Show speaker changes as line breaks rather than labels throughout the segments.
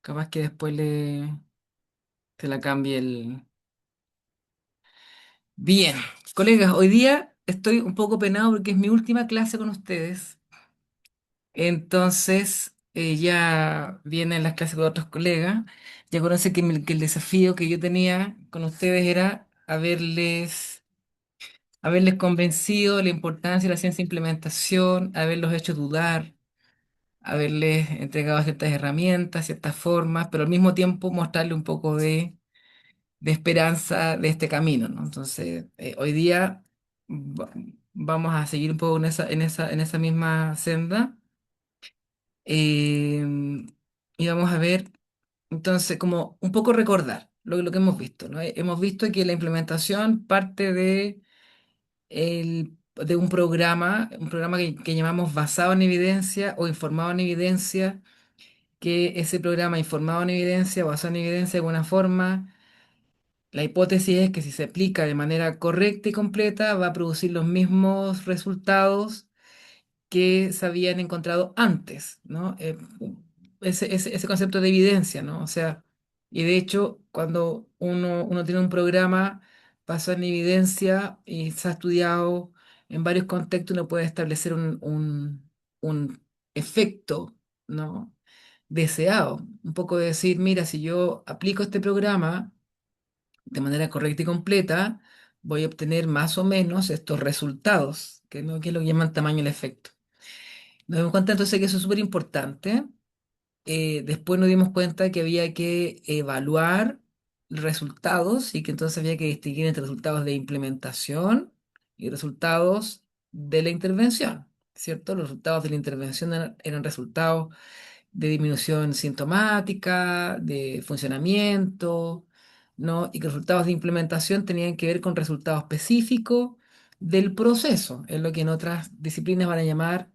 Capaz que después se la cambie el... Bien, colegas, hoy día estoy un poco penado porque es mi última clase con ustedes. Entonces, ya vienen las clases con otros colegas. Ya conocen que el desafío que yo tenía con ustedes era haberles convencido de la importancia de la ciencia de implementación, haberlos hecho dudar, haberles entregado ciertas herramientas, ciertas formas, pero al mismo tiempo mostrarle un poco de esperanza de este camino, ¿no? Entonces, hoy día va- vamos a seguir un poco en esa misma senda, y vamos a ver, entonces, como un poco recordar lo que hemos visto, ¿no? Hemos visto que la implementación parte de un programa que llamamos basado en evidencia o informado en evidencia, que ese programa informado en evidencia, basado en evidencia de alguna forma. La hipótesis es que si se aplica de manera correcta y completa, va a producir los mismos resultados que se habían encontrado antes, ¿no? Ese concepto de evidencia, ¿no? O sea, y de hecho, cuando uno tiene un programa basado en evidencia y se ha estudiado en varios contextos, uno puede establecer un efecto, ¿no? Deseado. Un poco de decir, mira, si yo aplico este programa, de manera correcta y completa, voy a obtener más o menos estos resultados, que es lo que llaman tamaño del efecto. Nos dimos cuenta entonces que eso es súper importante. Después nos dimos cuenta que había que evaluar resultados y que entonces había que distinguir entre resultados de implementación y resultados de la intervención, ¿cierto? Los resultados de la intervención eran resultados de disminución sintomática, de funcionamiento, ¿no? Y que los resultados de implementación tenían que ver con resultados específicos del proceso, es lo que en otras disciplinas van a llamar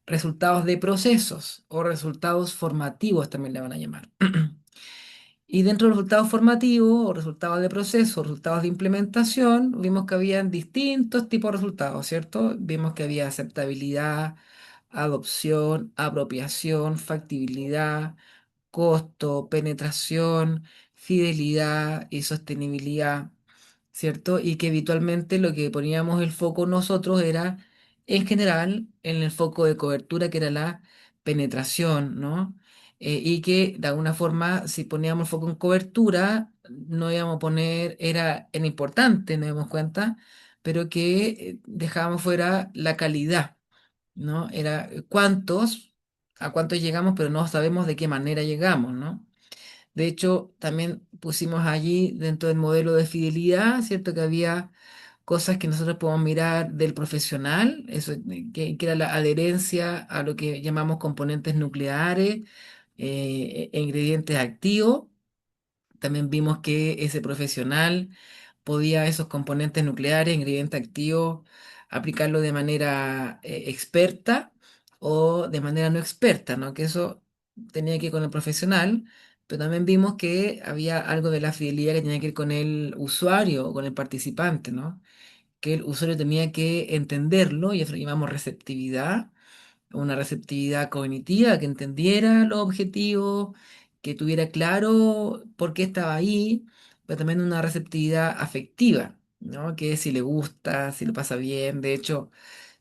resultados de procesos o resultados formativos también le van a llamar. Y dentro de los resultados formativos o resultados de proceso, o resultados de implementación, vimos que habían distintos tipos de resultados, ¿cierto? Vimos que había aceptabilidad, adopción, apropiación, factibilidad, costo, penetración, fidelidad y sostenibilidad, ¿cierto? Y que habitualmente lo que poníamos el foco nosotros era, en general, en el foco de cobertura, que era la penetración, ¿no? Y que de alguna forma, si poníamos foco en cobertura, no íbamos a poner, era importante, nos dimos cuenta, pero que dejábamos fuera la calidad, ¿no? Era a cuántos llegamos, pero no sabemos de qué manera llegamos, ¿no? De hecho, también pusimos allí dentro del modelo de fidelidad, ¿cierto? Que había cosas que nosotros podemos mirar del profesional, eso, que era la adherencia a lo que llamamos componentes nucleares, e ingredientes activos. También vimos que ese profesional podía esos componentes nucleares, ingredientes activos, aplicarlo de manera experta o de manera no experta, ¿no? Que eso tenía que ir con el profesional, pero también vimos que había algo de la fidelidad que tenía que ir con el usuario o con el participante, ¿no? Que el usuario tenía que entenderlo y eso lo llamamos receptividad, una receptividad cognitiva, que entendiera los objetivos, que tuviera claro por qué estaba ahí, pero también una receptividad afectiva, ¿no? Que si le gusta, si lo pasa bien. De hecho,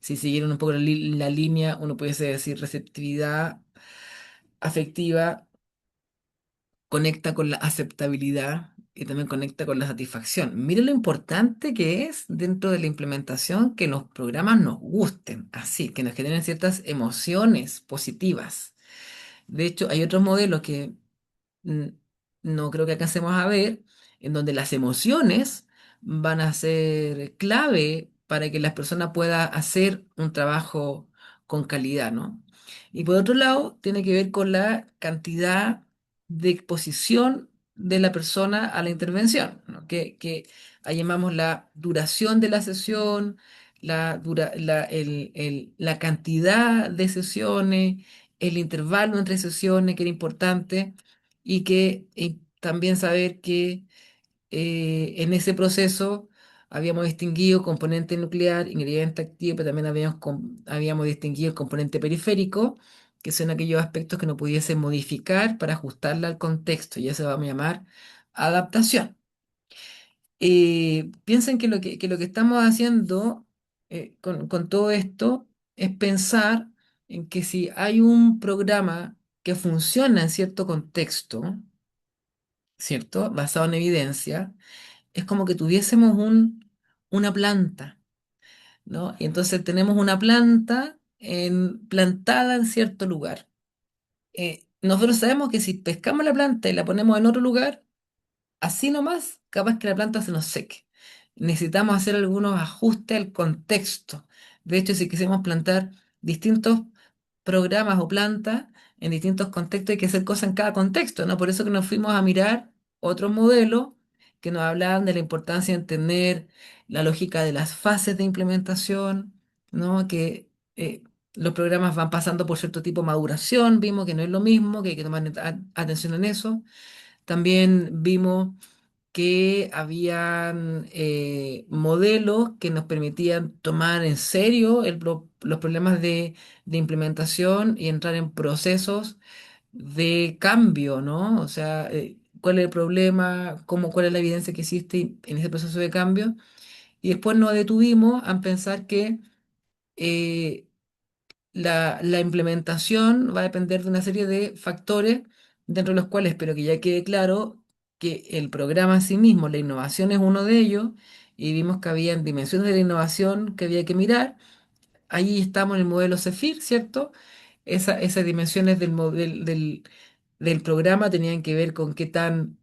si siguieron un poco la línea, uno pudiese decir receptividad afectiva conecta con la aceptabilidad y también conecta con la satisfacción. Mire lo importante que es dentro de la implementación que los programas nos gusten, así, que nos generen ciertas emociones positivas. De hecho, hay otros modelos que mm, no creo que alcancemos a ver, en donde las emociones van a ser clave para que las personas puedan hacer un trabajo con calidad, ¿no? Y por otro lado, tiene que ver con la cantidad de exposición de la persona a la intervención, ¿no? Que ahí llamamos la duración de la sesión, la cantidad de sesiones, el intervalo entre sesiones, que era importante, y que también saber que en ese proceso habíamos distinguido componente nuclear, ingrediente activo, pero también habíamos distinguido el componente periférico, que son aquellos aspectos que no pudiese modificar para ajustarla al contexto, y eso vamos a llamar adaptación. Piensen que lo que estamos haciendo con todo esto es pensar en que si hay un programa que funciona en cierto contexto, ¿cierto? Basado en evidencia, es como que tuviésemos una planta, ¿no? Y entonces tenemos una planta plantada en cierto lugar. Nosotros sabemos que si pescamos la planta y la ponemos en otro lugar, así nomás, capaz que la planta se nos seque. Necesitamos hacer algunos ajustes al contexto. De hecho, si quisiéramos plantar distintos programas o plantas en distintos contextos, hay que hacer cosas en cada contexto, ¿no? Por eso que nos fuimos a mirar otros modelos que nos hablaban de la importancia de entender la lógica de las fases de implementación, ¿no? Que los programas van pasando por cierto tipo de maduración, vimos que no es lo mismo, que hay que tomar atención en eso. También vimos que habían modelos que nos permitían tomar en serio los problemas de implementación y entrar en procesos de cambio, ¿no? O sea, cuál es el problema, cuál es la evidencia que existe en ese proceso de cambio. Y después nos detuvimos a pensar que eh, la implementación va a depender de una serie de factores, dentro de los cuales espero que ya quede claro que el programa en sí mismo, la innovación es uno de ellos, y vimos que había dimensiones de la innovación que había que mirar. Ahí estamos en el modelo CEFIR, ¿cierto? Esas dimensiones del programa tenían que ver con qué tan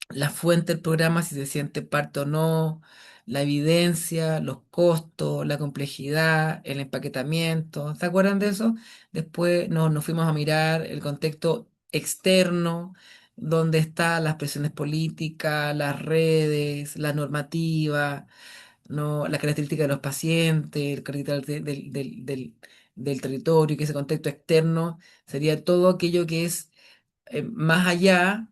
la fuente del programa, si se siente parte o no, la evidencia, los costos, la complejidad, el empaquetamiento. ¿Se acuerdan de eso? Después nos fuimos a mirar el contexto externo, donde están las presiones políticas, las redes, la normativa, ¿no? La característica de los pacientes, el carácter del territorio, que ese contexto externo sería todo aquello que es más allá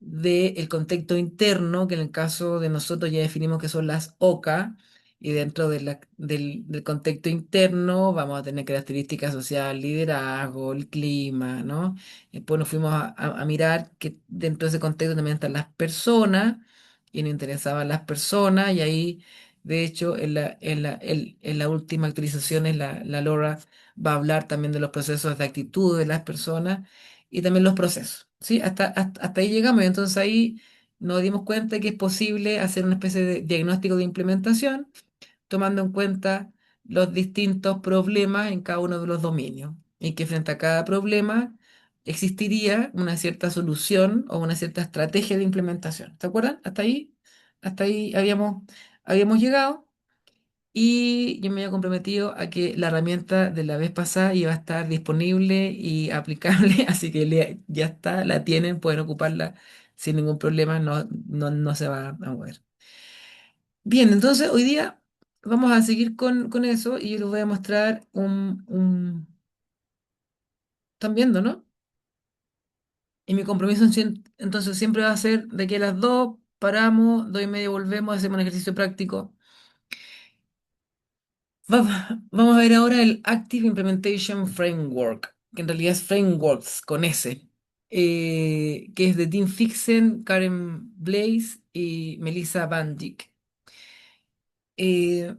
del contexto interno, que en el caso de nosotros ya definimos que son las OCA, y dentro del contexto interno vamos a tener características sociales, liderazgo, el clima, ¿no? Después nos fuimos a mirar que dentro de ese contexto también están las personas, y nos interesaban las personas, y ahí, de hecho, en la última actualización, la Laura va a hablar también de los procesos de actitud de las personas y también los procesos, ¿sí? Hasta ahí llegamos, y entonces ahí nos dimos cuenta que es posible hacer una especie de diagnóstico de implementación, tomando en cuenta los distintos problemas en cada uno de los dominios, y que frente a cada problema existiría una cierta solución o una cierta estrategia de implementación. ¿Se acuerdan? Hasta ahí habíamos llegado. Y yo me había comprometido a que la herramienta de la vez pasada iba a estar disponible y aplicable, así que ya está, la tienen, pueden ocuparla sin ningún problema, no se va a mover. Bien, entonces hoy día vamos a seguir con eso, y yo les voy a mostrar están viendo, ¿no? Y mi compromiso entonces siempre va a ser de que a las 2 paramos, 2:30 volvemos, hacemos un ejercicio práctico. Vamos a ver ahora el Active Implementation Framework, que en realidad es Frameworks con S, que es de Dean Fixen, Karen Blaze y Melissa Van Dijk. Eh,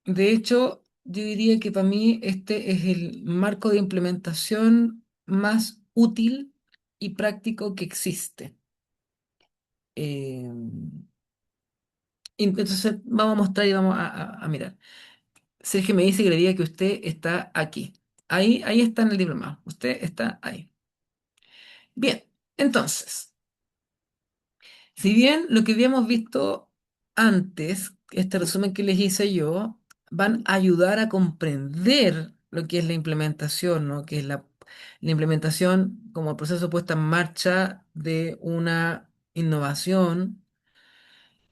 de hecho, yo diría que para mí este es el marco de implementación más útil y práctico que existe. Eh, y entonces vamos a mostrar y vamos a mirar. Sergio me dice que le diga que usted está aquí. Ahí está en el diplomado. Usted está ahí. Bien, entonces, si bien lo que habíamos visto antes, este resumen que les hice yo, van a ayudar a comprender lo que es la implementación, ¿no? Que es la implementación como proceso puesta en marcha de una innovación.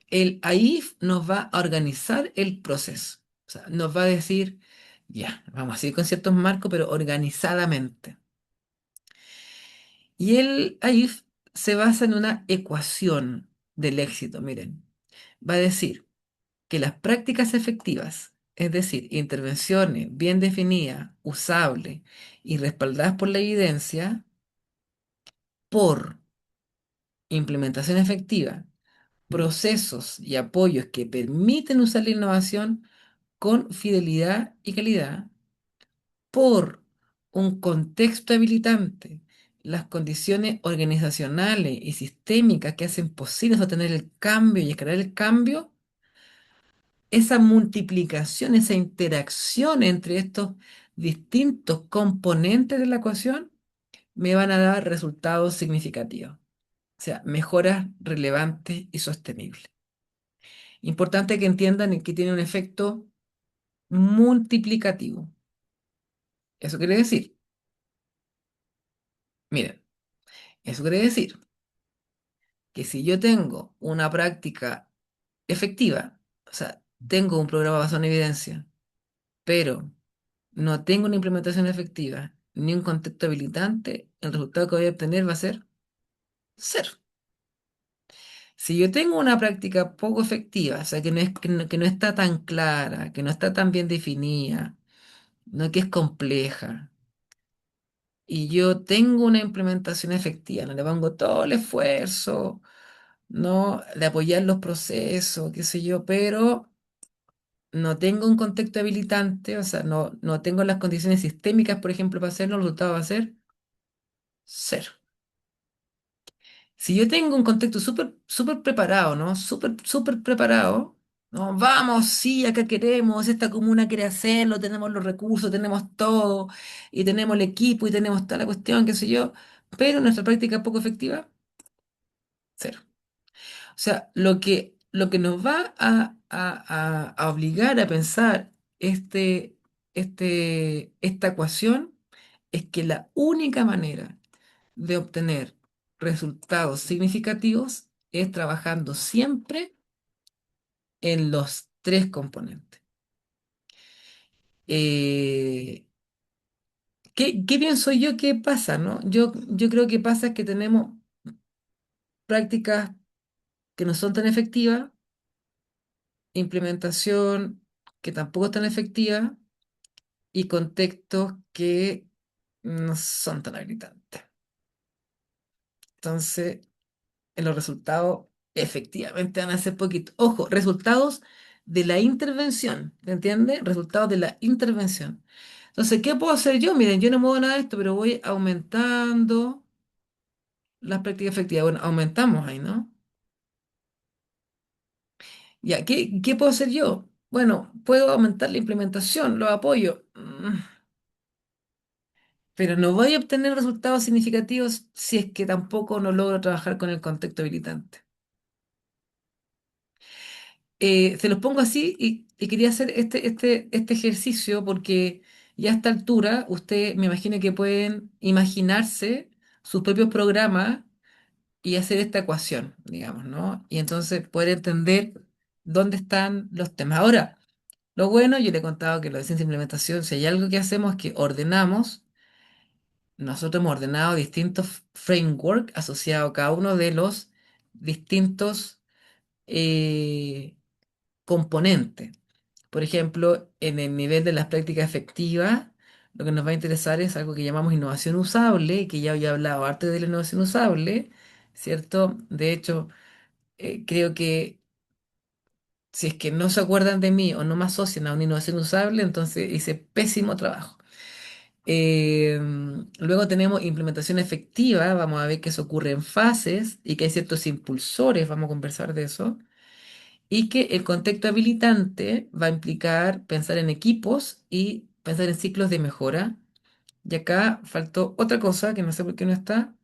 El AIF nos va a organizar el proceso. O sea, nos va a decir, ya, vamos a seguir con ciertos marcos, pero organizadamente. Y el AIF se basa en una ecuación del éxito, miren. Va a decir que las prácticas efectivas Es decir, intervenciones bien definidas, usables y respaldadas por la evidencia, por implementación efectiva, procesos y apoyos que permiten usar la innovación con fidelidad y calidad, por un contexto habilitante, las condiciones organizacionales y sistémicas que hacen posible sostener el cambio y escalar el cambio, esa multiplicación, esa interacción entre estos distintos componentes de la ecuación me van a dar resultados significativos, o sea, mejoras relevantes y sostenibles. Importante que entiendan que tiene un efecto multiplicativo. Eso quiere decir, miren, eso quiere decir que si yo tengo una práctica efectiva, o sea, tengo un programa basado en evidencia, pero no tengo una implementación efectiva ni un contexto habilitante, el resultado que voy a obtener va a ser cero. Si yo tengo una práctica poco efectiva, o sea, que no está tan clara, que no está tan bien definida, no que es compleja, y yo tengo una implementación efectiva, no le pongo todo el esfuerzo, ¿no? De apoyar los procesos, qué sé yo, pero no tengo un contexto habilitante, o sea, no tengo las condiciones sistémicas, por ejemplo, para hacerlo, el resultado va a ser cero. Si yo tengo un contexto súper preparado, ¿no? Súper preparado, ¿no? Vamos, sí, acá queremos, esta comuna quiere hacerlo, tenemos los recursos, tenemos todo, y tenemos el equipo, y tenemos toda la cuestión, qué sé yo, pero nuestra práctica es poco efectiva, cero. O sea, lo que nos va a obligar a pensar esta ecuación es que la única manera de obtener resultados significativos es trabajando siempre en los tres componentes. Eh, ¿qué pienso yo que pasa, no? Yo creo que pasa que tenemos prácticas que no son tan efectivas, implementación que tampoco es tan efectiva y contextos que no son tan habilitantes. Entonces, en los resultados efectivamente van a ser poquitos. Ojo, resultados de la intervención, ¿me entiendes? Resultados de la intervención. Entonces, ¿qué puedo hacer yo? Miren, yo no muevo nada de esto, pero voy aumentando las prácticas efectivas. Bueno, aumentamos ahí, ¿no? Ya, ¿qué puedo hacer yo? Bueno, puedo aumentar la implementación, los apoyo. Pero no voy a obtener resultados significativos si es que tampoco no logro trabajar con el contexto habilitante. Se los pongo así y quería hacer este ejercicio porque ya a esta altura usted me imagino que pueden imaginarse sus propios programas y hacer esta ecuación, digamos, ¿no? Y entonces poder entender dónde están los temas. Ahora, lo bueno, yo le he contado que lo de ciencia de implementación, si hay algo que hacemos es que ordenamos. Nosotros hemos ordenado distintos frameworks asociados a cada uno de los distintos eh, componentes. Por ejemplo, en el nivel de las prácticas efectivas, lo que nos va a interesar es algo que llamamos innovación usable, que ya había hablado antes de la innovación usable, ¿cierto? De hecho, creo que si es que no se acuerdan de mí o no me asocian a una innovación usable, entonces hice pésimo trabajo. Eh, Luego tenemos implementación efectiva, vamos a ver que eso ocurre en fases y que hay ciertos impulsores, vamos a conversar de eso, y que el contexto habilitante va a implicar pensar en equipos y pensar en ciclos de mejora. Y acá faltó otra cosa que no sé por qué no está,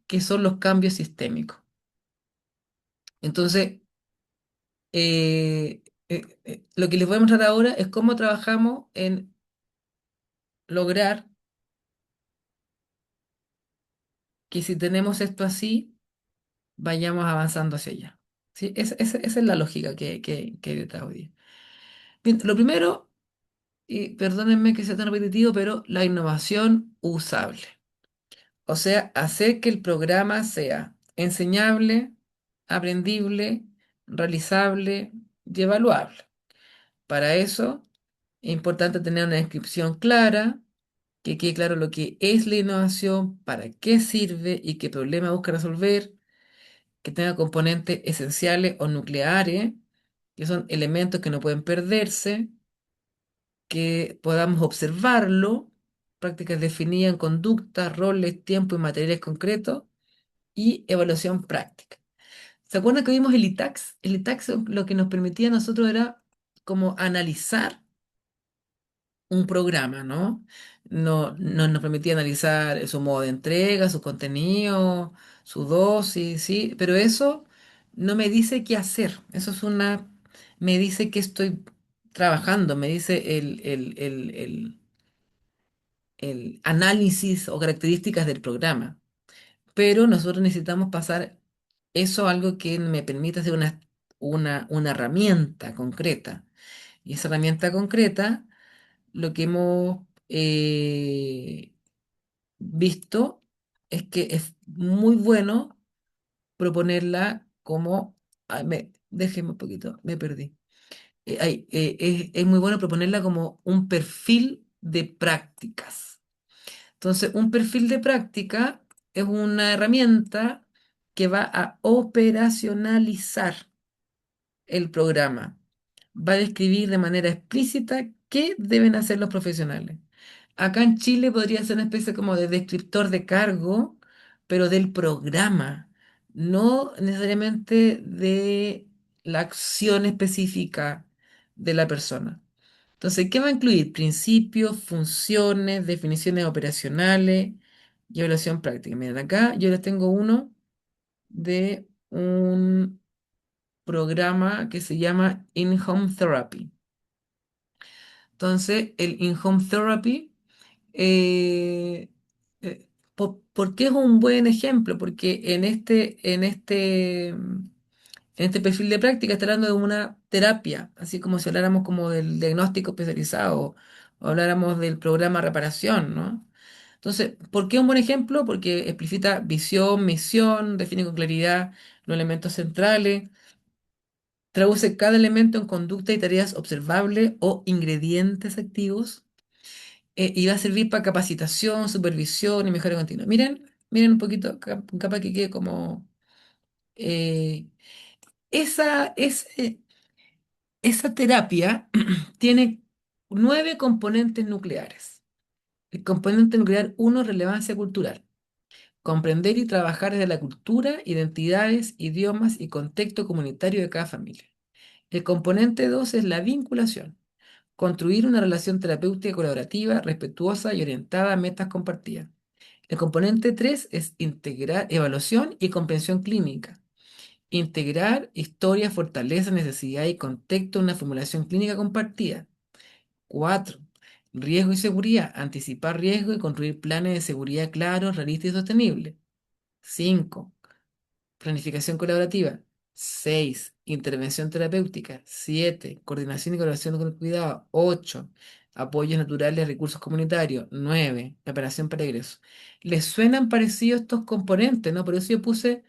que son los cambios sistémicos. Entonces, lo que les voy a mostrar ahora es cómo trabajamos en lograr que si tenemos esto así, vayamos avanzando hacia allá. ¿Sí? Esa es la lógica que hay detrás hoy día. Bien, lo primero, y perdónenme que sea tan repetitivo, pero la innovación usable. O sea, hacer que el programa sea enseñable, aprendible, realizable y evaluable. Para eso Es importante tener una descripción clara, que quede claro lo que es la innovación, para qué sirve y qué problema busca resolver, que tenga componentes esenciales o nucleares, que son elementos que no pueden perderse, que podamos observarlo, prácticas definidas en conductas, roles, tiempo y materiales concretos, y evaluación práctica. ¿Se acuerdan que vimos el ITAX? El ITAX lo que nos permitía a nosotros era como analizar un programa, ¿no? No nos permitía analizar su modo de entrega, su contenido, su dosis, ¿sí? Pero eso no me dice qué hacer. Eso es una... Me dice que estoy trabajando, me dice el análisis o características del programa. Pero nosotros necesitamos pasar eso a algo que me permita hacer una herramienta concreta. Y esa herramienta concreta, lo que hemos visto es que es muy bueno proponerla como... Ay, déjeme un poquito, me perdí. Es muy bueno proponerla como un perfil de prácticas. Entonces, un perfil de práctica es una herramienta que va a operacionalizar el programa. Va a describir de manera explícita qué deben hacer los profesionales. Acá en Chile podría ser una especie como de descriptor de cargo, pero del programa, no necesariamente de la acción específica de la persona. Entonces, ¿qué va a incluir? Principios, funciones, definiciones operacionales y evaluación práctica. Miren, acá yo les tengo uno de un programa que se llama In-Home Therapy. Entonces, el In-Home Therapy, eh, ¿por qué es un buen ejemplo? Porque en este perfil de práctica está hablando de una terapia, así como si habláramos como del diagnóstico especializado o habláramos del programa reparación, ¿no? Entonces, ¿por qué un buen ejemplo? Porque explicita visión, misión, define con claridad los elementos centrales, traduce cada elemento en conducta y tareas observables o ingredientes activos, y va a servir para capacitación, supervisión y mejora continua. Miren un poquito, capaz que quede como... eh, esa, ese- esa terapia tiene 9 componentes nucleares. El componente nuclear uno, relevancia cultural. Comprender y trabajar desde la cultura, identidades, idiomas y contexto comunitario de cada familia. El componente 2 es la vinculación. Construir una relación terapéutica colaborativa, respetuosa y orientada a metas compartidas. El componente 3 es integrar evaluación y comprensión clínica. Integrar historia, fortaleza, necesidad y contexto en una formulación clínica compartida. 4. Riesgo y seguridad. Anticipar riesgo y construir planes de seguridad claros, realistas y sostenibles. 5. Planificación colaborativa. 6. Intervención terapéutica. 7. Coordinación y colaboración con el cuidado. 8. Apoyos naturales y recursos comunitarios. 9. Preparación para egreso. ¿Les suenan parecidos estos componentes, no? Por eso yo puse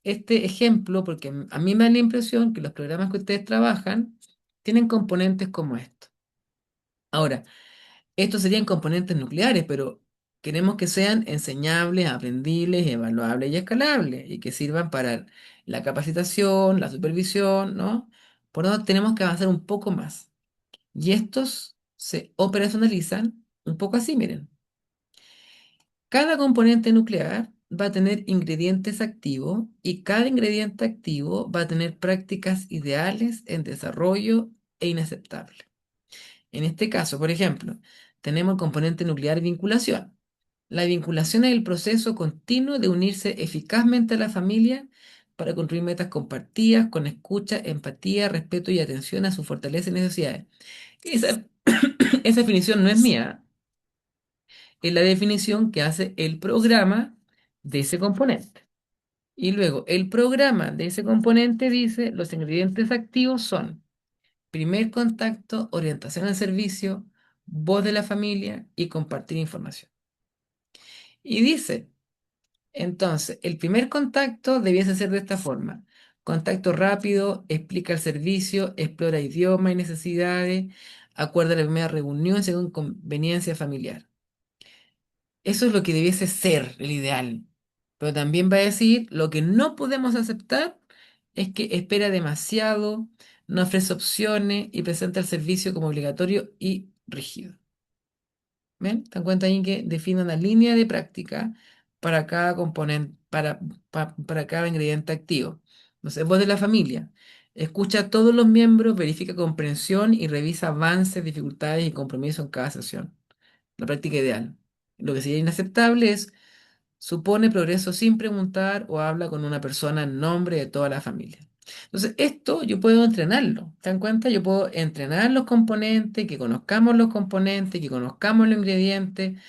este ejemplo, porque a mí me da la impresión que los programas que ustedes trabajan tienen componentes como estos. Ahora, estos serían componentes nucleares, pero queremos que sean enseñables, aprendibles, evaluables y escalables, y que sirvan para la capacitación, la supervisión, ¿no? Por lo tanto, tenemos que avanzar un poco más. Y estos se operacionalizan un poco así, miren. Cada componente nuclear va a tener ingredientes activos y cada ingrediente activo va a tener prácticas ideales en desarrollo e inaceptables. En este caso, por ejemplo, tenemos el componente nuclear vinculación. La vinculación es el proceso continuo de unirse eficazmente a la familia para construir metas compartidas con escucha, empatía, respeto y atención a sus fortalezas y necesidades. Esa, esa definición no es mía, es la definición que hace el programa de ese componente. Y luego, el programa de ese componente dice, los ingredientes activos son primer contacto, orientación al servicio, voz de la familia y compartir información. Y dice, entonces, el primer contacto debiese ser de esta forma. Contacto rápido, explica el servicio, explora idioma y necesidades, Acuerda la primera reunión según conveniencia familiar. Eso es lo que debiese ser el ideal. Pero también va a decir, lo que no podemos aceptar es que espera demasiado, no ofrece opciones y presenta el servicio como obligatorio y rígido. ¿Ven? ¿Te dan cuenta ahí que define una línea de práctica para cada componente, para cada ingrediente activo? Entonces, voz de la familia. Escucha a todos los miembros, verifica comprensión y revisa avances, dificultades y compromisos en cada sesión. La práctica ideal. Lo que sería inaceptable es supone progreso sin preguntar o habla con una persona en nombre de toda la familia. Entonces, esto yo puedo entrenarlo. ¿Te dan cuenta? Yo puedo entrenar los componentes, que conozcamos los componentes, que conozcamos los ingredientes.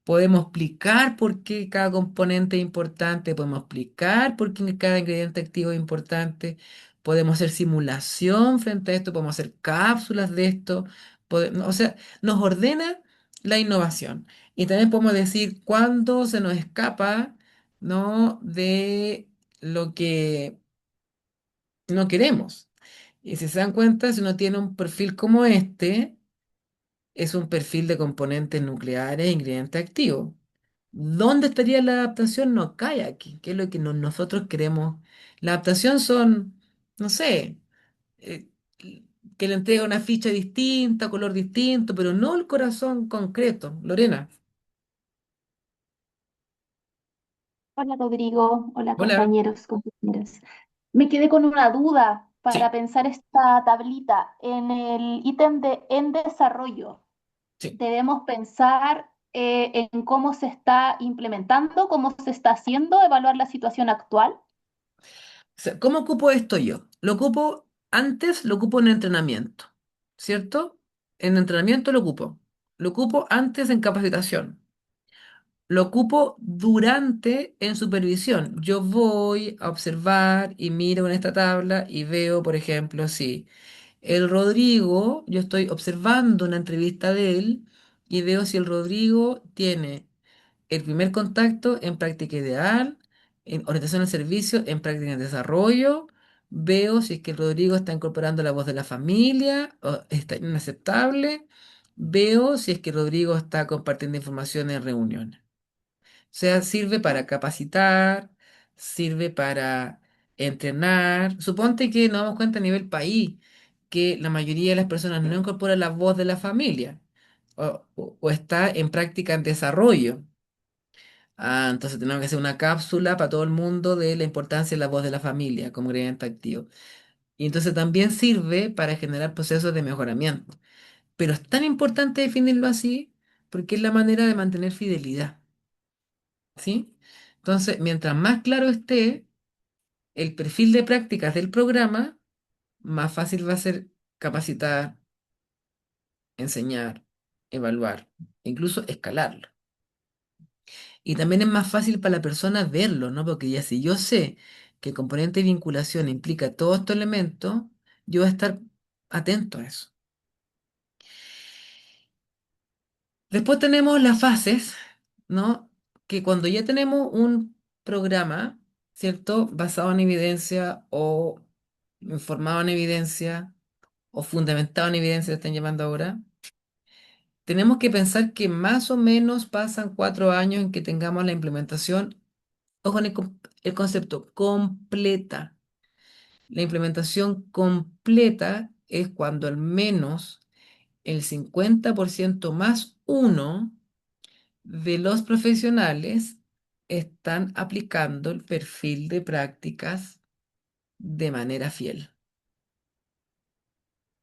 Podemos explicar por qué cada componente es importante, podemos explicar por qué cada ingrediente activo es importante, podemos hacer simulación frente a esto, podemos hacer cápsulas de esto, o sea, nos ordena la innovación. Y también podemos decir cuándo se nos escapa, ¿no? De lo que no queremos. Y si se dan cuenta, si uno tiene un perfil como este, es un perfil de componentes nucleares e ingredientes activos. ¿Dónde estaría la adaptación? No cae aquí, que es lo que nosotros queremos. La adaptación son, no sé, eh, que le entrega una ficha distinta, color distinto, pero no el corazón concreto. Lorena,
Hola Rodrigo, hola
hola.
compañeros, compañeras. Me quedé con una duda para
Sí,
pensar esta tablita. En el ítem de en desarrollo,
sí.
debemos pensar en cómo se está implementando, cómo se está haciendo, evaluar la situación actual.
O sea, ¿cómo ocupo esto yo? Lo ocupo antes, lo ocupo en entrenamiento, ¿cierto? En entrenamiento lo ocupo. Lo ocupo antes en capacitación. Lo ocupo durante en supervisión. Yo voy a observar y miro en esta tabla y veo, por ejemplo, si el Rodrigo, yo estoy observando una entrevista de él y veo si el Rodrigo tiene el primer contacto en práctica ideal, en orientación al servicio, en práctica de desarrollo. Veo si es que el Rodrigo está incorporando la voz de la familia, o está inaceptable. Veo si es que Rodrigo está compartiendo información en reuniones. O sea, sirve para capacitar, sirve para entrenar. Suponte que nos damos cuenta a nivel país que la mayoría de las personas no incorpora la voz de la familia o está en práctica en desarrollo. Ah, entonces tenemos que hacer una cápsula para todo el mundo de la importancia de la voz de la familia como ingrediente activo. Y entonces también sirve para generar procesos de mejoramiento. Pero es tan importante definirlo así porque es la manera de mantener fidelidad. ¿Sí? Entonces, mientras más claro esté el perfil de prácticas del programa, más fácil va a ser capacitar, enseñar, evaluar, incluso escalarlo. Y también es más fácil para la persona verlo, ¿no? Porque ya si yo sé que el componente de vinculación implica todos estos elementos, yo voy a estar atento a eso. Después tenemos las fases, ¿no? Que cuando ya tenemos un programa, ¿cierto? Basado en evidencia o informado en evidencia o fundamentado en evidencia, lo están llamando ahora, tenemos que pensar que más o menos pasan 4 años en que tengamos la implementación, ojo en el concepto, completa. La implementación completa es cuando al menos el 50% más uno de los profesionales están aplicando el perfil de prácticas de manera fiel.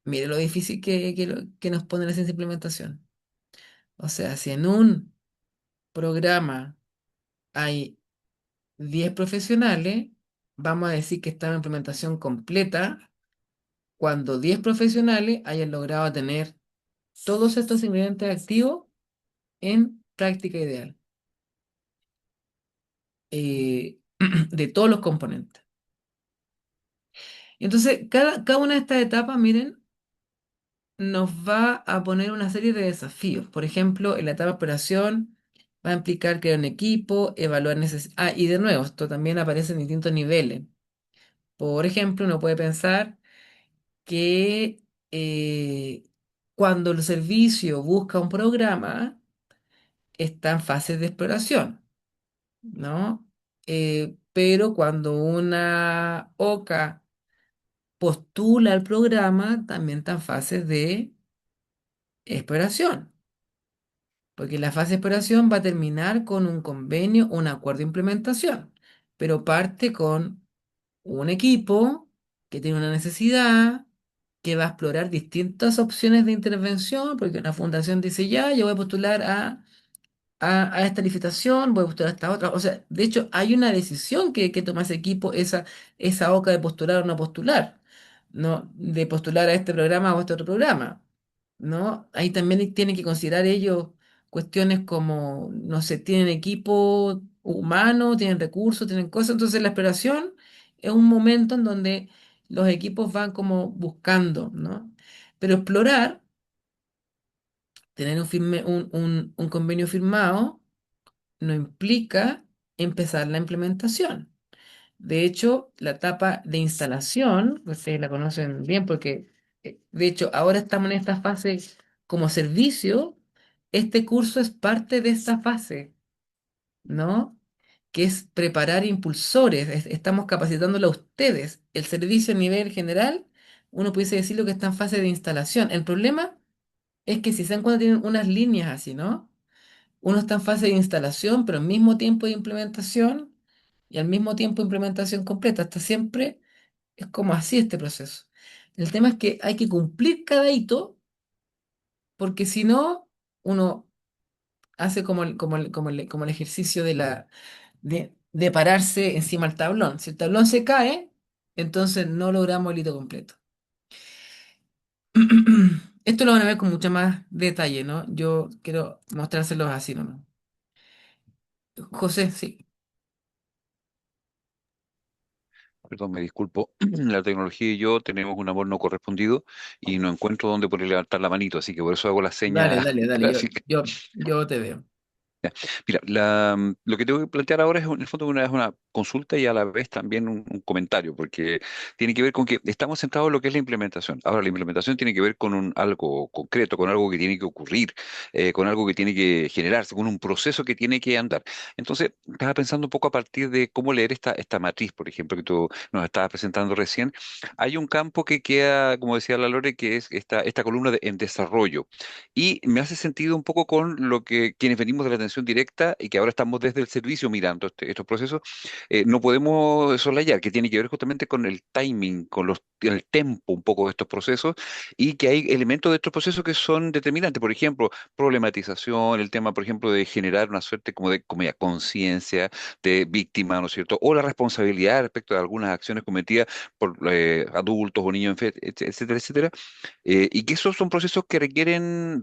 Mire lo difícil que nos pone la ciencia de implementación. O sea, si en un programa hay 10 profesionales, vamos a decir que está en implementación completa cuando 10 profesionales hayan logrado tener todos estos ingredientes activos en práctica ideal, de todos los componentes. Entonces, cada una de estas etapas, miren, nos va a poner una serie de desafíos. Por ejemplo, en la etapa de operación va a implicar crear un equipo, evaluar necesidades. Ah, y de nuevo, esto también aparece en distintos niveles. Por ejemplo, uno puede pensar que cuando el servicio busca un programa, está en fase de exploración, ¿no? Pero cuando una OCA postula al programa, también está en fase de exploración, porque la fase de exploración va a terminar con un convenio, un acuerdo de implementación, pero parte con un equipo que tiene una necesidad, que va a explorar distintas opciones de intervención, porque una fundación dice, ya, yo voy a postular a esta licitación, voy a postular a esta otra. O sea, de hecho, hay una decisión que toma ese equipo, esa OCA de postular o no postular, ¿no? De postular a este programa o a este otro programa, ¿no? Ahí también tienen que considerar ellos cuestiones como, no sé, tienen equipo humano, tienen recursos, tienen cosas. Entonces, la exploración es un momento en donde los equipos van como buscando, ¿no? Pero explorar, tener un convenio firmado, no implica empezar la implementación. De hecho, la etapa de instalación, que ustedes la conocen bien porque, de hecho, ahora estamos en esta fase como servicio. Este curso es parte de esta fase, ¿no? Que es preparar impulsores. Estamos capacitándolo a ustedes. El servicio a nivel general, uno pudiese decirlo que está en fase de instalación. El problema es que si se dan cuenta tienen unas líneas así, ¿no? Uno está en fase de instalación, pero al mismo tiempo de implementación y al mismo tiempo implementación completa. Hasta siempre es como así este proceso. El tema es que hay que cumplir cada hito, porque si no, uno hace como el ejercicio de pararse encima del tablón. Si el tablón se cae, entonces no logramos el hito completo. Esto lo van a ver con mucho más detalle, ¿no? Yo quiero mostrárselos así, ¿no? José, sí.
Perdón, me disculpo. La tecnología y yo tenemos un amor no correspondido y no encuentro dónde poder levantar la manito, así que por eso hago la
Dale,
seña
dale, dale, yo,
gráfica.
yo, yo te veo.
Mira, lo que tengo que plantear ahora es, en el fondo, es una consulta y a la vez también un comentario, porque tiene que ver con que estamos centrados en lo que es la implementación. Ahora, la implementación tiene que ver con algo concreto, con algo que tiene que ocurrir, con algo que tiene que generarse, con un proceso que tiene que andar. Entonces, estaba pensando un poco a partir de cómo leer esta matriz, por ejemplo, que tú nos estabas presentando recién. Hay un campo que queda, como decía la Lore, que es esta columna en desarrollo. Y me hace sentido un poco con lo que quienes venimos de la atención directa y que ahora estamos desde el servicio mirando estos procesos, no podemos soslayar, que tiene que ver justamente con el timing, el tempo un poco de estos procesos y que hay elementos de estos procesos que son determinantes. Por ejemplo, problematización, el tema, por ejemplo, de generar una suerte como de conciencia de víctima, ¿no es cierto? O la responsabilidad respecto de algunas acciones cometidas por adultos o niños, etcétera, etcétera, y que esos son procesos que requieren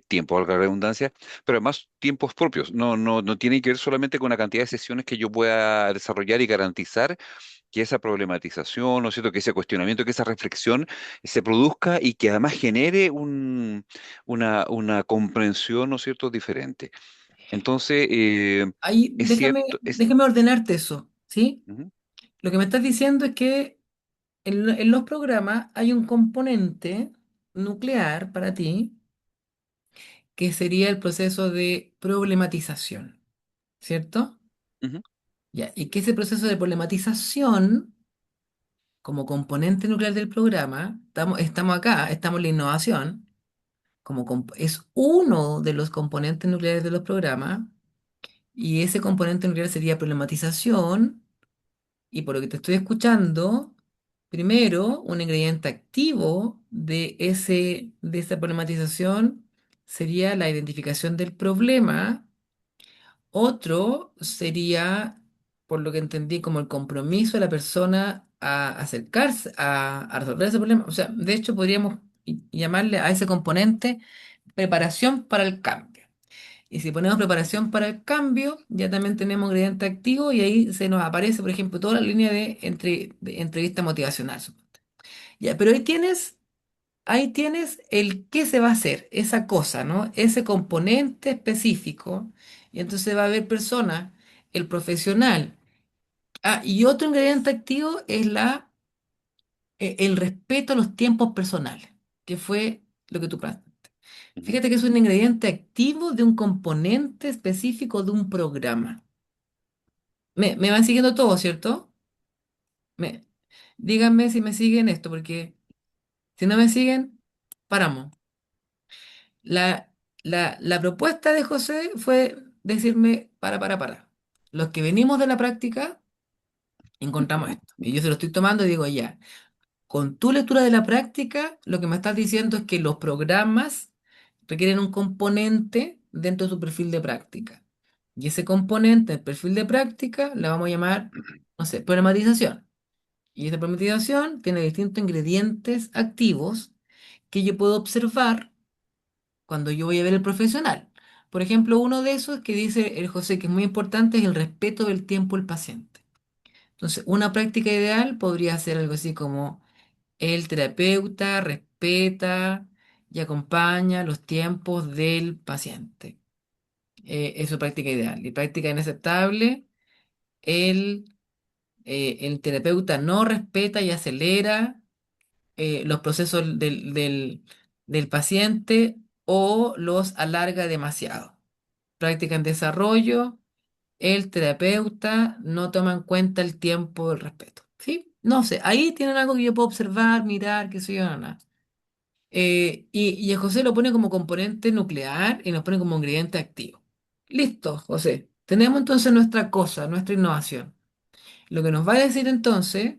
tiempo, valga la redundancia, pero además tiempos propios. No tiene que ver solamente con la cantidad de sesiones que yo pueda desarrollar y garantizar que esa problematización, ¿no es cierto?, que ese cuestionamiento, que esa reflexión se produzca y que además genere una comprensión, ¿no es cierto?, diferente. Entonces,
Ahí,
es
déjame,
cierto,
déjame ordenarte eso, ¿sí?
Ujú,
Lo que me estás diciendo es que en los programas hay un componente nuclear para ti, que sería el proceso de problematización, ¿cierto?
ujú,
Ya, y que ese proceso de problematización, como componente nuclear del programa, estamos acá, estamos en la innovación, es uno de los componentes nucleares de los programas, y ese componente nuclear sería problematización. Y por lo que te estoy escuchando, primero, un ingrediente activo de esa problematización sería la identificación del problema. Otro sería, por lo que entendí, como el compromiso de la persona a acercarse a resolver ese problema. O sea, de hecho, podríamos llamarle a ese componente preparación para el cambio. Y si ponemos preparación para el cambio, ya también tenemos ingrediente activo y ahí se nos aparece, por ejemplo, toda la línea de entrevista motivacional. Ya, pero ahí tienes el qué se va a hacer, esa cosa, ¿no? Ese componente específico. Y entonces va a haber personas, el profesional. Ah, y otro ingrediente activo es el respeto a los tiempos personales, que fue lo que tú planteaste.
Ujú.
Fíjate que es un ingrediente activo de un componente específico de un programa. Me van siguiendo todo, ¿cierto? Me, díganme si me siguen esto, porque si no me siguen, paramos. La, la propuesta de José fue decirme, para. Los que venimos de la práctica encontramos esto. Y yo se lo estoy tomando y digo, ya, con tu lectura de la práctica, lo que me estás diciendo es que los programas requieren un componente dentro de su perfil de práctica. Y ese componente, el perfil de práctica, le vamos a llamar, no sé, programatización. Y esa programatización tiene distintos ingredientes activos que yo puedo observar cuando yo voy a ver el profesional. Por ejemplo, uno de esos que dice el José que es muy importante es el respeto del tiempo del paciente. Entonces, una práctica ideal podría ser algo así como el terapeuta respeta y acompaña los tiempos del paciente. Eso es práctica ideal. Y práctica inaceptable, el, el terapeuta no respeta y acelera los procesos del paciente o los alarga demasiado. Práctica en desarrollo, el terapeuta no toma en cuenta el tiempo del respeto. ¿Sí? No sé, ahí tienen algo que yo puedo observar, mirar, qué sé yo, no, no. Y a José lo pone como componente nuclear y nos pone como ingrediente activo. Listo, José. Tenemos entonces nuestra cosa, nuestra innovación. Lo que nos va a decir entonces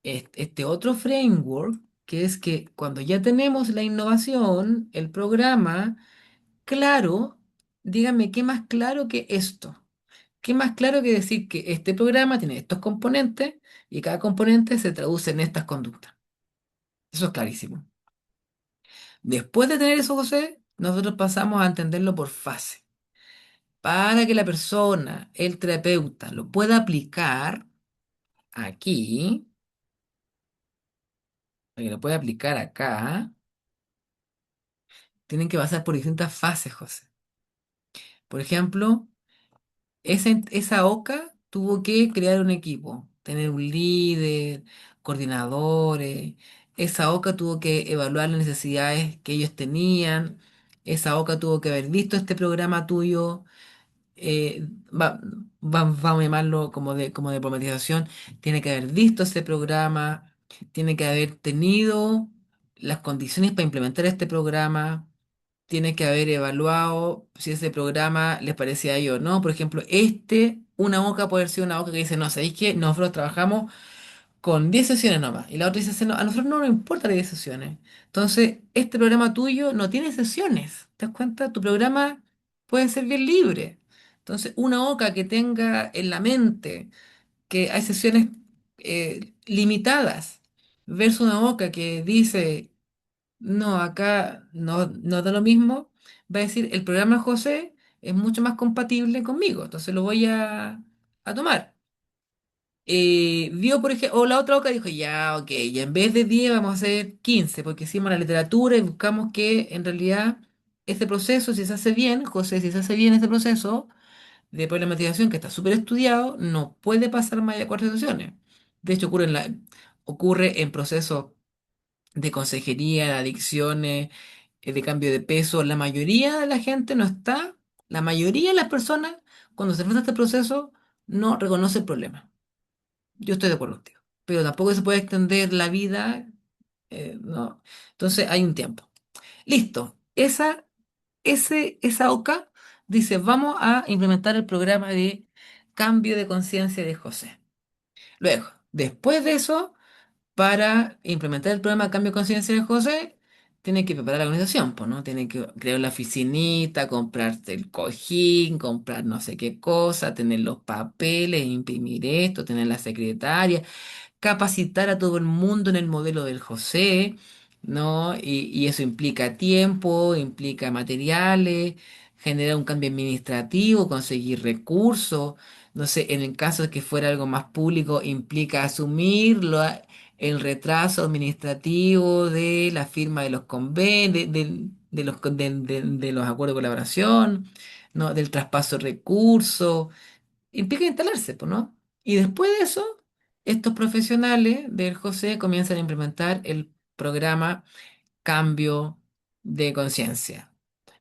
este otro framework, que es que cuando ya tenemos la innovación, el programa, claro, dígame, ¿qué más claro que esto? ¿Qué más claro que decir que este programa tiene estos componentes y cada componente se traduce en estas conductas? Eso es clarísimo. Después de tener eso, José, nosotros pasamos a entenderlo por fase. Para que la persona, el terapeuta, lo pueda aplicar aquí, para que lo pueda aplicar acá, tienen que pasar por distintas fases, José. Por ejemplo, esa OCA tuvo que crear un equipo, tener un líder, coordinadores. Esa OCA tuvo que evaluar las necesidades que ellos tenían. Esa OCA tuvo que haber visto este programa tuyo. eh, va- Vamos a llamarlo como de problematización. Tiene que haber visto ese programa. Tiene que haber tenido las condiciones para implementar este programa, tiene que haber evaluado si ese programa les parecía a ellos o no. Por ejemplo, una OCA puede ser una OCA que dice, no, ¿sabéis qué? Nosotros trabajamos con 10 sesiones nomás. Y la otra dice, no, a nosotros no nos importan las 10 sesiones. Entonces, este programa tuyo no tiene sesiones. ¿Te das cuenta? Tu programa puede ser bien libre. Entonces, una OCA que tenga en la mente que hay sesiones limitadas versus una OCA que dice no, acá no da lo mismo. Va a decir, el programa José es mucho más compatible conmigo, entonces lo voy a tomar. Vio, por ejemplo, o la otra oca dijo, ya, ok, ya en vez de 10 vamos a hacer 15 porque hicimos la literatura y buscamos que en realidad este proceso, si se hace bien, José, si se hace bien este proceso de problematización que está súper estudiado, no puede pasar más de 4 sesiones. De hecho, ocurre en procesos de consejería, de adicciones, de cambio de peso, la mayoría de la gente no está, la mayoría de las personas, cuando se enfrenta a este proceso, no reconoce el problema. Yo estoy de acuerdo contigo, pero tampoco se puede extender la vida, no. Entonces hay un tiempo. Listo. Esa OCA dice, vamos a implementar el programa de cambio de conciencia de José. Luego, después de eso para implementar el programa de cambio de conciencia de José, tiene que preparar la organización, pues, ¿no? Tiene que crear la oficinita, comprarse el cojín, comprar no sé qué cosa, tener los papeles, imprimir esto, tener la secretaria, capacitar a todo el mundo en el modelo del José, ¿no? Y eso implica tiempo, implica materiales, generar un cambio administrativo, conseguir recursos. No sé, en el caso de que fuera algo más público, implica asumir el retraso administrativo de la firma de los convenios, de los acuerdos de colaboración, ¿no? Del traspaso de recursos implica instalarse, pues, ¿no? Y después de eso, estos profesionales del José comienzan a implementar el programa Cambio. de conciencia.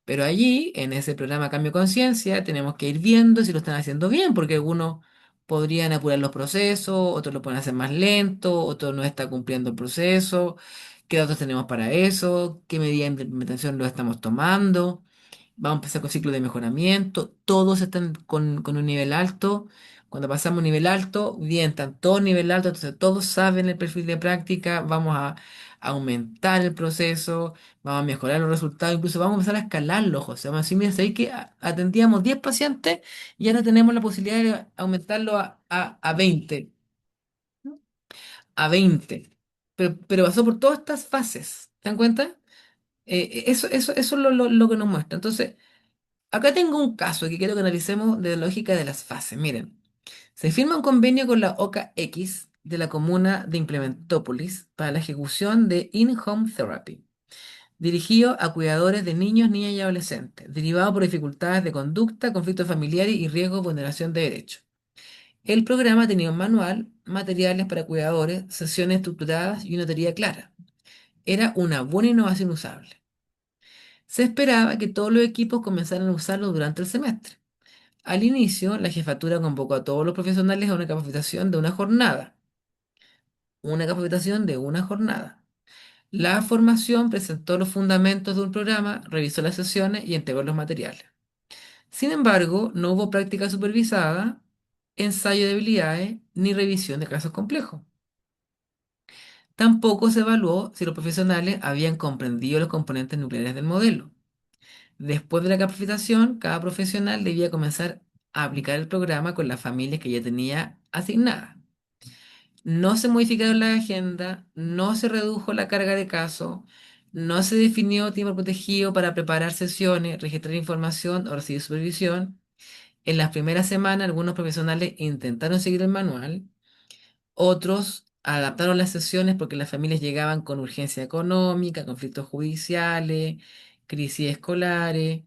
Pero allí, en ese programa Cambio Conciencia, tenemos que ir viendo si lo están haciendo bien, porque algunos podrían apurar los procesos, otros lo pueden hacer más lento, otros no está cumpliendo el proceso, qué datos tenemos para eso, qué medidas de implementación lo estamos tomando. Vamos a empezar con ciclos de mejoramiento, todos están con un nivel alto. Cuando pasamos un nivel alto, bien, están todos nivel alto, entonces todos saben el perfil de práctica, vamos a aumentar el proceso, vamos a mejorar los resultados, incluso vamos a empezar a escalarlo, José. Vamos a decir, mira, sabéis que atendíamos 10 pacientes y ahora tenemos la posibilidad de aumentarlo a 20, a 20. Pero pasó por todas estas fases, ¿te dan cuenta? Eso es lo que nos muestra. Entonces, acá tengo un caso que quiero que analicemos de la lógica de las fases. Miren, se firma un convenio con la OCA X de la comuna de Implementópolis para la ejecución de In-Home Therapy, dirigido a cuidadores de niños, niñas y adolescentes, derivado por dificultades de conducta, conflictos familiares y riesgo de vulneración de derechos. El programa tenía un manual, materiales para cuidadores, sesiones estructuradas y una teoría clara. Era una buena innovación usable. Se esperaba que todos los equipos comenzaran a usarlo durante el semestre. Al inicio, la jefatura convocó a todos los profesionales a una capacitación de una jornada. La formación presentó los fundamentos de un programa, revisó las sesiones y entregó los materiales. Sin embargo, no hubo práctica supervisada, ensayo de habilidades ni revisión de casos complejos. Tampoco se evaluó si los profesionales habían comprendido los componentes nucleares del modelo. Después de la capacitación, cada profesional debía comenzar a aplicar el programa con las familias que ya tenía asignadas. No se modificaron la agenda, no se redujo la carga de casos, no se definió tiempo protegido para preparar sesiones, registrar información o recibir supervisión. En las primeras semanas, algunos profesionales intentaron seguir el manual, otros adaptaron las sesiones porque las familias llegaban con urgencia económica, conflictos judiciales, crisis escolares.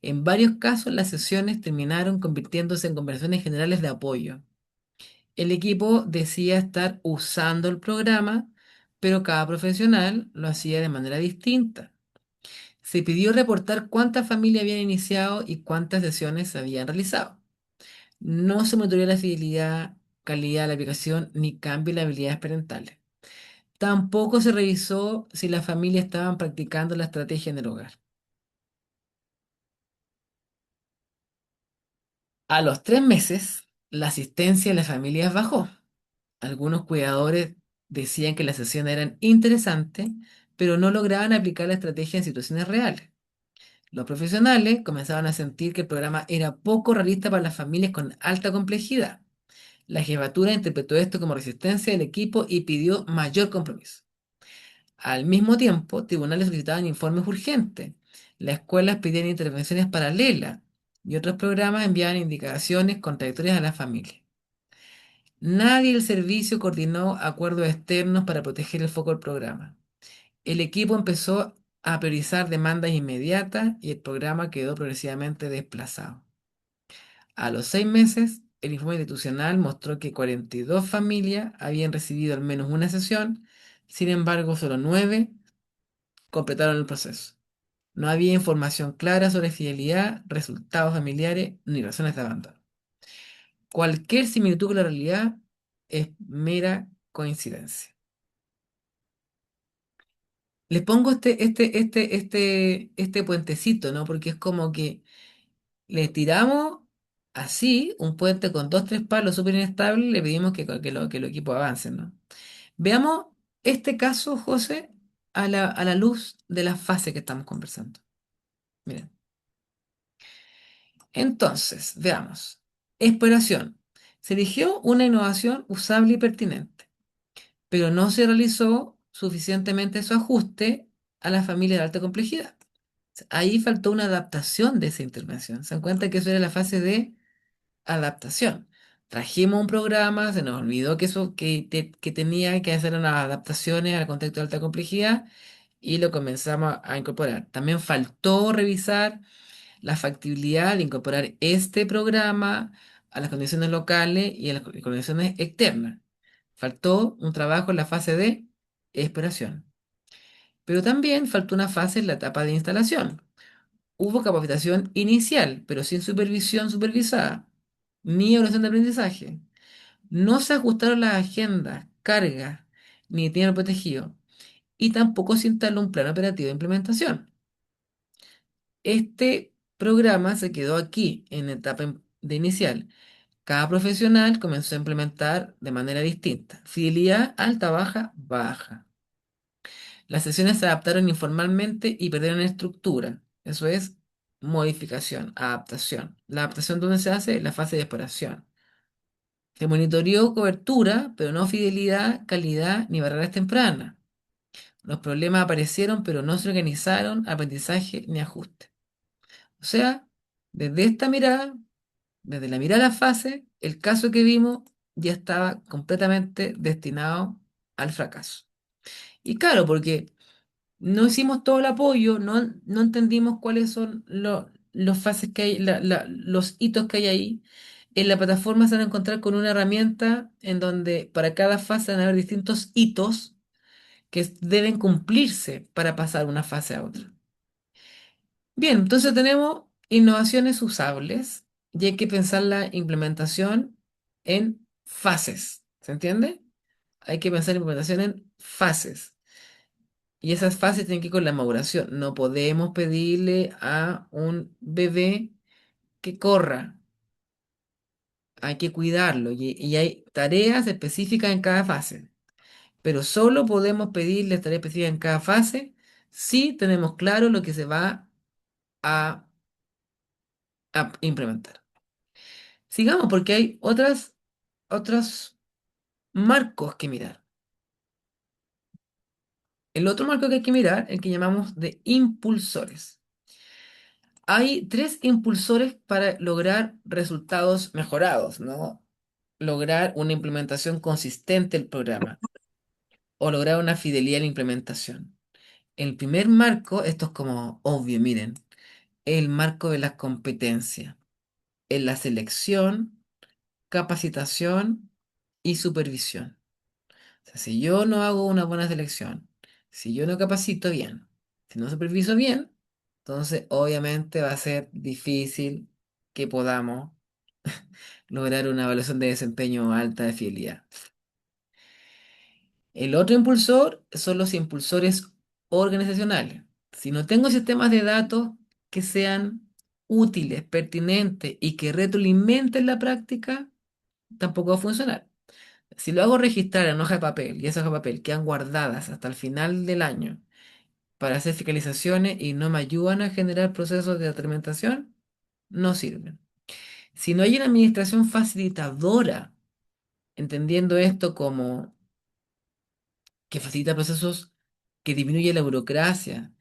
En varios casos, las sesiones terminaron convirtiéndose en conversaciones generales de apoyo. El equipo decía estar usando el programa, pero cada profesional lo hacía de manera distinta. Se pidió reportar cuántas familias habían iniciado y cuántas sesiones se habían realizado. No se monitoreó la fidelidad, calidad de la aplicación ni cambio en las habilidades parentales. Tampoco se revisó si las familias estaban practicando la estrategia en el hogar. A los 3 meses, la asistencia de las familias bajó. Algunos cuidadores decían que las sesiones eran interesantes, pero no lograban aplicar la estrategia en situaciones reales. Los profesionales comenzaban a sentir que el programa era poco realista para las familias con alta complejidad. La jefatura interpretó esto como resistencia del equipo y pidió mayor compromiso. Al mismo tiempo, tribunales solicitaban informes urgentes. Las escuelas pedían intervenciones paralelas y otros programas enviaban indicaciones contradictorias a las familias. Nadie del servicio coordinó acuerdos externos para proteger el foco del programa. El equipo empezó a priorizar demandas inmediatas y el programa quedó progresivamente desplazado. A los 6 meses, el informe institucional mostró que 42 familias habían recibido al menos una sesión, sin embargo, solo 9 completaron el proceso. No había información clara sobre fidelidad, resultados familiares ni razones de abandono. Cualquier similitud con la realidad es mera coincidencia. Les pongo este puentecito, ¿no? Porque es como que le tiramos así un puente con dos, tres palos súper inestable y le pedimos que los equipos avancen, ¿no? Veamos este caso, José, a la luz de la fase que estamos conversando. Miren. Entonces, veamos. Exploración. Se eligió una innovación usable y pertinente, pero no se realizó suficientemente su ajuste a la familia de alta complejidad. Ahí faltó una adaptación de esa intervención. Se dan cuenta que eso era la fase de adaptación. Trajimos un programa, se nos olvidó que tenía que hacer unas adaptaciones al contexto de alta complejidad y lo comenzamos a incorporar. También faltó revisar la factibilidad de incorporar este programa a las condiciones locales y a las condiciones externas. Faltó un trabajo en la fase de exploración. Pero también faltó una fase en la etapa de instalación. Hubo capacitación inicial, pero sin supervisión supervisada, ni evaluación de aprendizaje. No se ajustaron las agendas, cargas, ni tiempo protegido, y tampoco se instaló un plan operativo de implementación. Este programa se quedó aquí en etapa de inicial. Cada profesional comenzó a implementar de manera distinta. Fidelidad alta, baja, baja. Las sesiones se adaptaron informalmente y perdieron estructura. Eso es modificación, adaptación. La adaptación, ¿dónde se hace? En la fase de exploración. Se monitoreó cobertura, pero no fidelidad, calidad ni barreras tempranas. Los problemas aparecieron, pero no se organizaron aprendizaje ni ajuste. O sea, desde esta mirada, desde la mirada a la fase, el caso que vimos ya estaba completamente destinado al fracaso. Y claro, porque no hicimos todo el apoyo, no entendimos cuáles son los fases que hay, los hitos que hay ahí. En la plataforma se van a encontrar con una herramienta en donde para cada fase van a haber distintos hitos que deben cumplirse para pasar una fase a otra. Bien, entonces tenemos innovaciones usables y hay que pensar la implementación en fases. ¿Se entiende? Hay que pensar la implementación en fases. Y esas fases tienen que ir con la maduración. No podemos pedirle a un bebé que corra. Hay que cuidarlo y hay tareas específicas en cada fase. Pero solo podemos pedirle tareas específicas en cada fase si tenemos claro lo que se va a, a implementar. Sigamos porque hay otros marcos que mirar. El otro marco que hay que mirar, el que llamamos de impulsores. Hay tres impulsores para lograr resultados mejorados, ¿no? Lograr una implementación consistente del programa o lograr una fidelidad en la implementación. El primer marco, esto es como obvio, miren, el marco de las competencias, en la selección, capacitación y supervisión. O sea, si yo no hago una buena selección, si yo no capacito bien, si no superviso bien, entonces obviamente va a ser difícil que podamos lograr una evaluación de desempeño alta de fidelidad. El otro impulsor son los impulsores organizacionales. Si no tengo sistemas de datos que sean útiles, pertinentes y que retroalimenten la práctica, tampoco va a funcionar. Si lo hago registrar en hoja de papel y esas hojas de papel quedan guardadas hasta el final del año para hacer fiscalizaciones y no me ayudan a generar procesos de alimentación, no sirven. Si no hay una administración facilitadora, entendiendo esto como que facilita procesos, que disminuye la burocracia,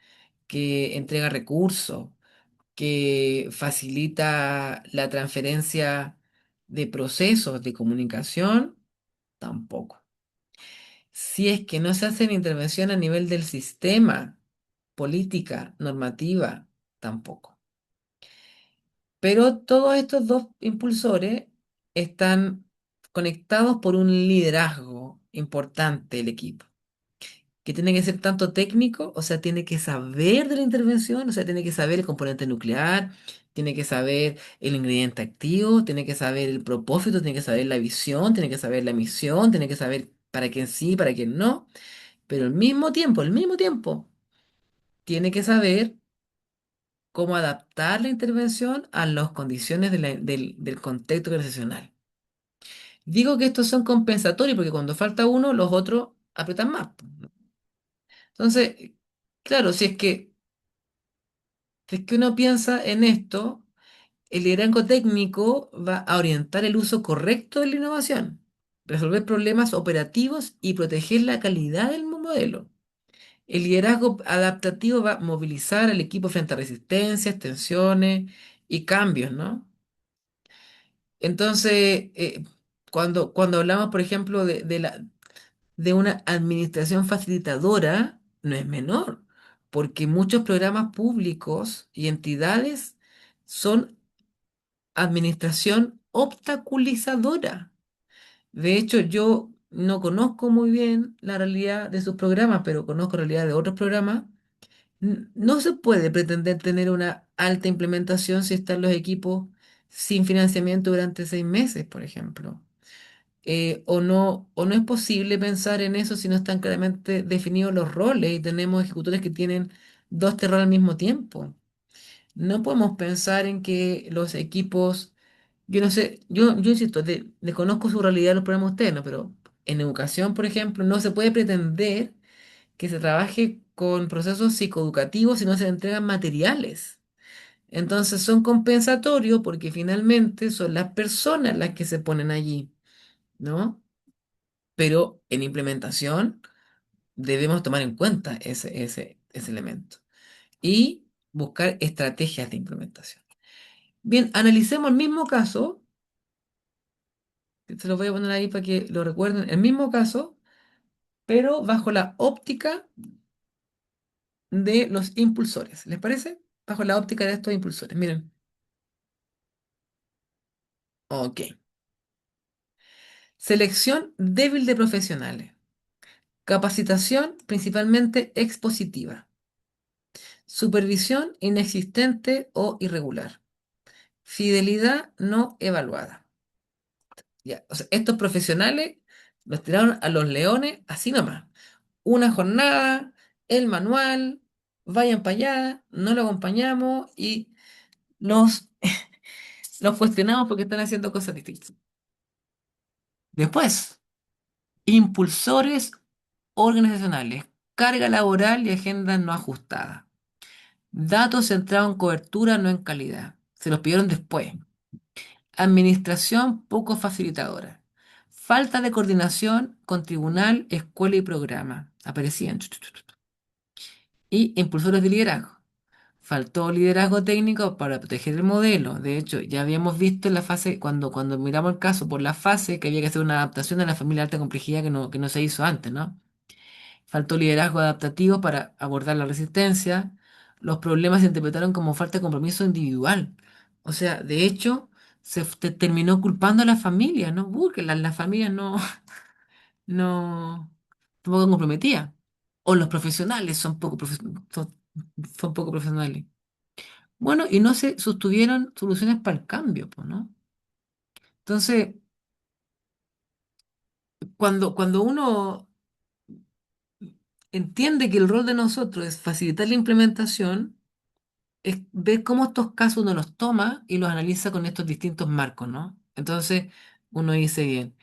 que entrega recursos, que facilita la transferencia de procesos de comunicación, tampoco. Si es que no se hace una intervención a nivel del sistema, política, normativa, tampoco. Pero todos estos dos impulsores están conectados por un liderazgo importante del equipo, que tiene que ser tanto técnico, o sea, tiene que saber de la intervención, o sea, tiene que saber el componente nuclear, tiene que saber el ingrediente activo, tiene que saber el propósito, tiene que saber la visión, tiene que saber la misión, tiene que saber para quién sí, para quién no, pero al mismo tiempo, tiene que saber cómo adaptar la intervención a las condiciones del contexto organizacional. Digo que estos son compensatorios porque cuando falta uno, los otros apretan más. Entonces, claro, si es que uno piensa en esto, el liderazgo técnico va a orientar el uso correcto de la innovación, resolver problemas operativos y proteger la calidad del modelo. El liderazgo adaptativo va a movilizar al equipo frente a resistencias, tensiones y cambios, ¿no? Entonces, cuando hablamos, por ejemplo, de una administración facilitadora, no es menor, porque muchos programas públicos y entidades son administración obstaculizadora. De hecho, yo no conozco muy bien la realidad de sus programas, pero conozco la realidad de otros programas. No se puede pretender tener una alta implementación si están los equipos sin financiamiento durante 6 meses, por ejemplo. O no es posible pensar en eso si no están claramente definidos los roles y tenemos ejecutores que tienen dos roles al mismo tiempo. No podemos pensar en que los equipos, yo no sé, yo insisto, desconozco su realidad de los programas de ustedes, ¿no? Pero en educación, por ejemplo, no se puede pretender que se trabaje con procesos psicoeducativos si no se le entregan materiales. Entonces son compensatorios porque finalmente son las personas las que se ponen allí, ¿no? Pero en implementación debemos tomar en cuenta ese elemento y buscar estrategias de implementación. Bien, analicemos el mismo caso, que se lo voy a poner ahí para que lo recuerden, el mismo caso, pero bajo la óptica de los impulsores. ¿Les parece? Bajo la óptica de estos impulsores. Miren, ok. Selección débil de profesionales. Capacitación principalmente expositiva. Supervisión inexistente o irregular. Fidelidad no evaluada. Ya, o sea, estos profesionales los tiraron a los leones así nomás. Una jornada, el manual, vayan para allá, no lo acompañamos y los, los cuestionamos porque están haciendo cosas distintas. Después, impulsores organizacionales, carga laboral y agenda no ajustada. Datos centrados en cobertura, no en calidad. Se los pidieron después. Administración poco facilitadora. Falta de coordinación con tribunal, escuela y programa. Aparecían. Y impulsores de liderazgo. Faltó liderazgo técnico para proteger el modelo. De hecho, ya habíamos visto en la fase, cuando miramos el caso por la fase, que había que hacer una adaptación a la familia de alta complejidad que no se hizo antes, ¿no? Faltó liderazgo adaptativo para abordar la resistencia. Los problemas se interpretaron como falta de compromiso individual. O sea, de hecho, terminó culpando a la familia, ¿no? Porque la familia no, no, tampoco comprometía. O los profesionales son poco profesionales. Bueno, y no se sostuvieron soluciones para el cambio, pues, ¿no? Entonces, cuando uno entiende que el rol de nosotros es facilitar la implementación, es ver cómo estos casos uno los toma y los analiza con estos distintos marcos, ¿no? Entonces, uno dice bien,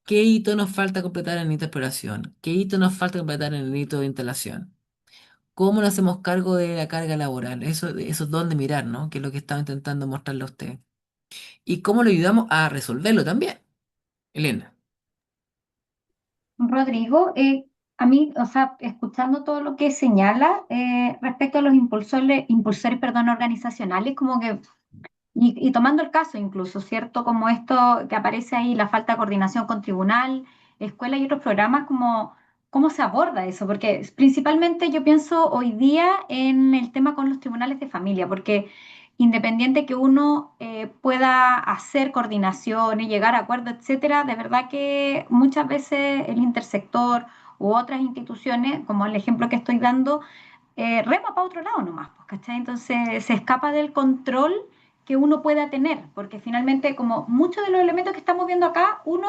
¿qué hito nos falta completar en el hito de exploración? ¿Qué hito nos falta completar en el hito de instalación? ¿Cómo nos hacemos cargo de la carga laboral? Eso es donde mirar, ¿no? Que es lo que estaba intentando mostrarle a usted. ¿Y cómo le ayudamos a resolverlo también? Elena.
Rodrigo, a mí, o sea, escuchando todo lo que señala respecto a los impulsores, perdón, organizacionales, como que y tomando el caso incluso, ¿cierto? Como esto que aparece ahí, la falta de coordinación con tribunal, escuela y otros programas, como, ¿cómo se aborda eso? Porque principalmente yo pienso hoy día en el tema con los tribunales de familia, porque independiente que uno pueda hacer coordinaciones, llegar a acuerdos, etcétera, de verdad que muchas veces el intersector u otras instituciones, como el ejemplo que estoy dando, rema para otro lado nomás, pues, ¿cachai? Entonces se escapa del control que uno pueda tener, porque finalmente como muchos de los elementos que estamos viendo acá, uno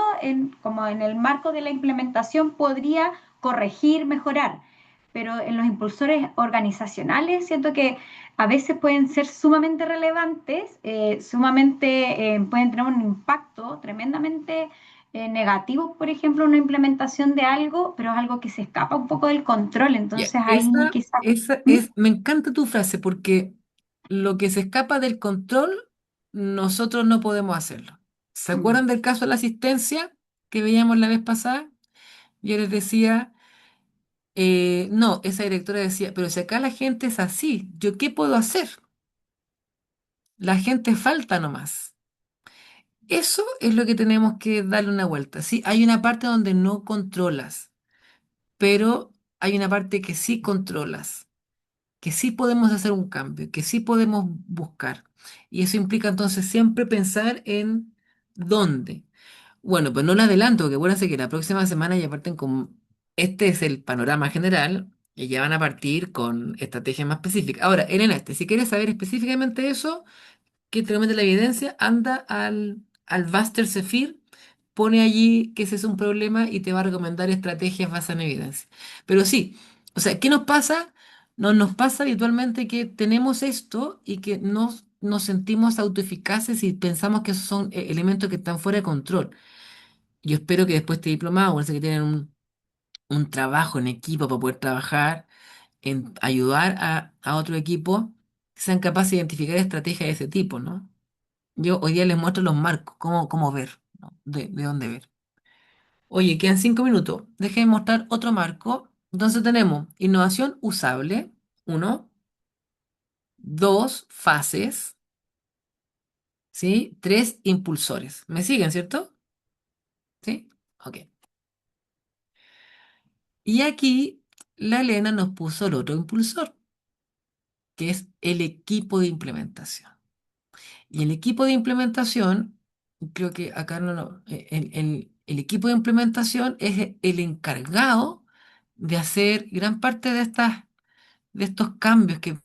como en el marco de la implementación podría corregir, mejorar, pero en los impulsores organizacionales siento que a veces pueden ser sumamente relevantes, pueden tener un impacto tremendamente negativo, por ejemplo, una implementación de algo, pero es algo que se escapa un poco del control,
Ya,
entonces ahí
esa,
quizás...
esa es, me encanta tu frase porque lo que se escapa del control, nosotros no podemos hacerlo. ¿Se
¿Mm?
acuerdan del caso de la asistencia que veíamos la vez pasada? Yo les decía, no, esa directora decía, pero si acá la gente es así, ¿yo qué puedo hacer? La gente falta nomás. Eso es lo que tenemos que darle una vuelta. Sí, hay una parte donde no controlas, pero hay una parte que sí controlas, que sí podemos hacer un cambio, que sí podemos buscar. Y eso implica entonces siempre pensar en dónde. Bueno, pues no lo adelanto, porque acuérdense que la próxima semana ya parten con... Este es el panorama general y ya van a partir con estrategias más específicas. Ahora, Elena, si quieres saber específicamente eso, que te comente la evidencia, anda al Buster Zephyr, pone allí que ese es un problema y te va a recomendar estrategias basadas en evidencia. Pero sí, o sea, ¿qué nos pasa? Nos pasa habitualmente que tenemos esto y que nos sentimos autoeficaces y pensamos que esos son elementos que están fuera de control. Yo espero que después de este diplomado, parece que tienen un trabajo en equipo para poder trabajar, en ayudar a otro equipo, sean capaces de identificar estrategias de ese tipo, ¿no? Yo hoy día les muestro los marcos, cómo ver, ¿no? De dónde ver. Oye, quedan 5 minutos. Déjenme mostrar otro marco. Entonces tenemos innovación usable, uno, dos, fases, ¿sí? Tres, impulsores. ¿Me siguen, cierto? ¿Sí? Ok. Y aquí la Elena nos puso el otro impulsor, que es el equipo de implementación. Y el equipo de implementación, creo que acá el equipo de implementación es el encargado de hacer gran parte de estos cambios que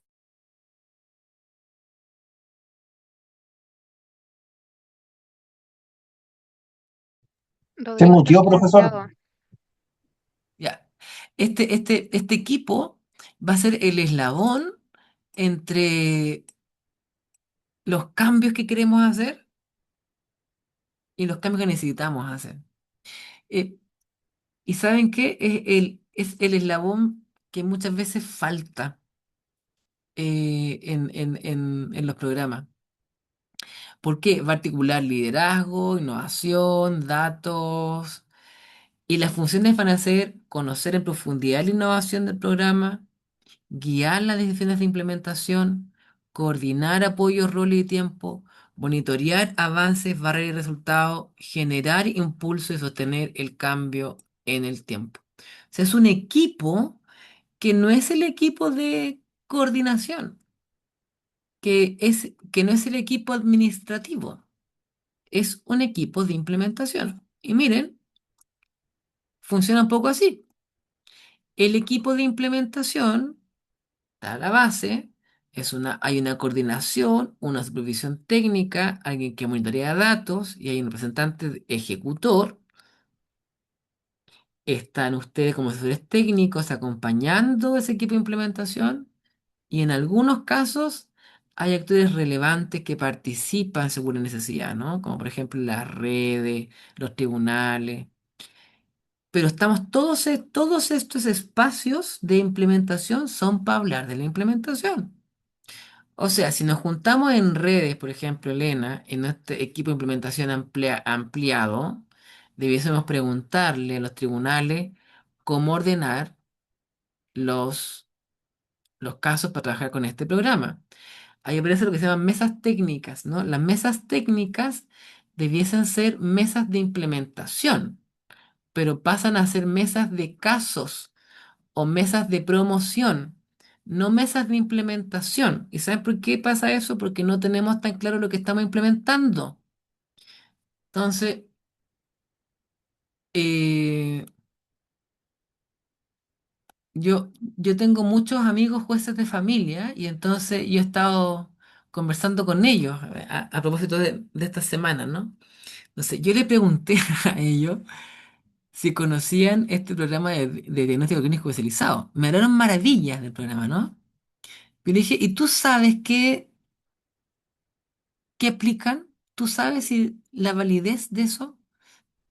Se
Creo
mutió,
que
profesor.
muteado.
ya. Este equipo va a ser el eslabón entre los cambios que queremos hacer y los cambios que necesitamos hacer. Eh, ¿Y saben qué? Es el eslabón que muchas veces falta en los programas. ¿Por qué? Va a articular liderazgo, innovación, datos. Y las funciones van a ser conocer en profundidad la innovación del programa, guiar las decisiones de implementación, coordinar apoyo, rol y tiempo, monitorear avances, barreras y resultados, generar impulso y sostener el cambio en el tiempo. O sea, es un equipo que no es el equipo de coordinación, que no es el equipo administrativo, es un equipo de implementación. Y miren, funciona un poco así. El equipo de implementación está a la base, hay una coordinación, una supervisión técnica, alguien que monitorea datos y hay un representante ejecutor. Están ustedes como asesores técnicos acompañando ese equipo de implementación y en algunos casos hay actores relevantes que participan según la necesidad, ¿no? Como por ejemplo las redes, los tribunales. Pero todos estos espacios de implementación son para hablar de la implementación. O sea, si nos juntamos en redes, por ejemplo, Elena, en este equipo de implementación ampliado, debiésemos preguntarle a los tribunales cómo ordenar los, los casos para trabajar con este programa. Ahí aparece lo que se llaman mesas técnicas, ¿no? Las mesas técnicas debiesen ser mesas de implementación, pero pasan a ser mesas de casos o mesas de promoción, no mesas de implementación. ¿Y saben por qué pasa eso? Porque no tenemos tan claro lo que estamos implementando. Entonces, eh, yo tengo muchos amigos jueces de familia y entonces yo he estado conversando con ellos a propósito de esta semana, ¿no? Entonces, yo le pregunté a ellos si conocían este programa de diagnóstico clínico especializado. Me hablaron maravillas del programa, ¿no? Y le dije, ¿y tú sabes qué aplican? ¿Tú sabes si la validez de eso?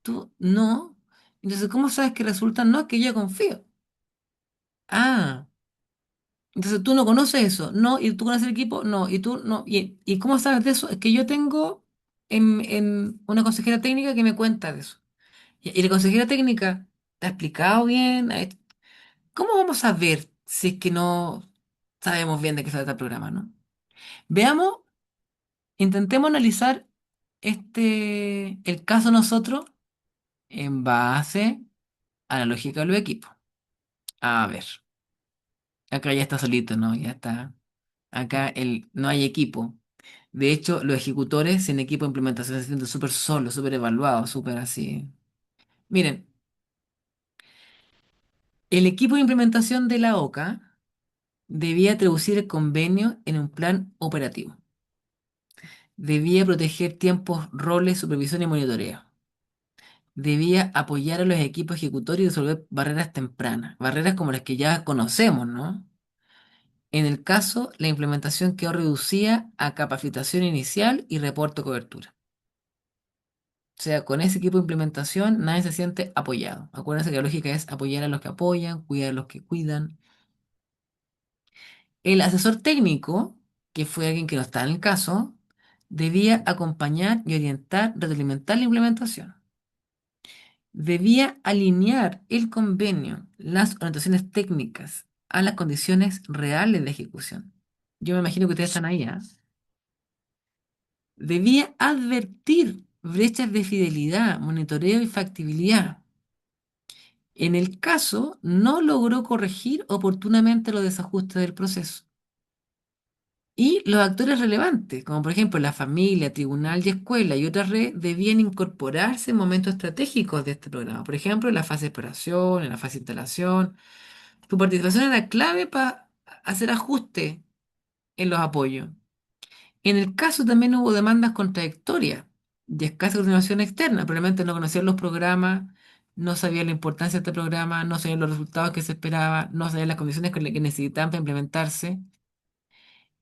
Tú no. Entonces, ¿cómo sabes que resultan? No, es que yo confío. Ah, entonces tú no conoces eso. No, y tú conoces el equipo. No, y tú no. ¿Y cómo sabes de eso? Es que yo tengo en una consejera técnica que me cuenta de eso. Y la consejera técnica te ha explicado bien. ¿Cómo vamos a ver si es que no sabemos bien de qué se trata el programa, ¿no? Veamos, intentemos analizar el caso nosotros en base a la lógica de los equipos. A ver, acá ya está solito, ¿no? Ya está. Acá no hay equipo. De hecho, los ejecutores en equipo de implementación se sienten súper solos, súper evaluados, súper así. Miren, el equipo de implementación de la OCA debía traducir el convenio en un plan operativo. Debía proteger tiempos, roles, supervisión y monitoreo. Debía apoyar a los equipos ejecutores y resolver barreras tempranas, barreras como las que ya conocemos, ¿no? En el caso, la implementación quedó reducida a capacitación inicial y reporte de cobertura. O sea, con ese equipo de implementación nadie se siente apoyado. Acuérdense que la lógica es apoyar a los que apoyan, cuidar a los que cuidan. El asesor técnico, que fue alguien que no está en el caso, debía acompañar y orientar, retroalimentar la implementación. Debía alinear el convenio, las orientaciones técnicas, a las condiciones reales de ejecución. Yo me imagino que ustedes están ahí, ¿ah? Debía advertir brechas de fidelidad, monitoreo y factibilidad. En el caso, no logró corregir oportunamente los desajustes del proceso. Y los actores relevantes, como por ejemplo la familia, tribunal y escuela y otra red, debían incorporarse en momentos estratégicos de este programa. Por ejemplo, en la fase de exploración, en la fase de instalación. Tu participación era clave para hacer ajustes en los apoyos. En el caso también hubo demandas contradictorias de escasa coordinación externa. Probablemente no conocían los programas, no sabían la importancia de este programa, no sabían los resultados que se esperaban, no sabían las condiciones que necesitaban para implementarse.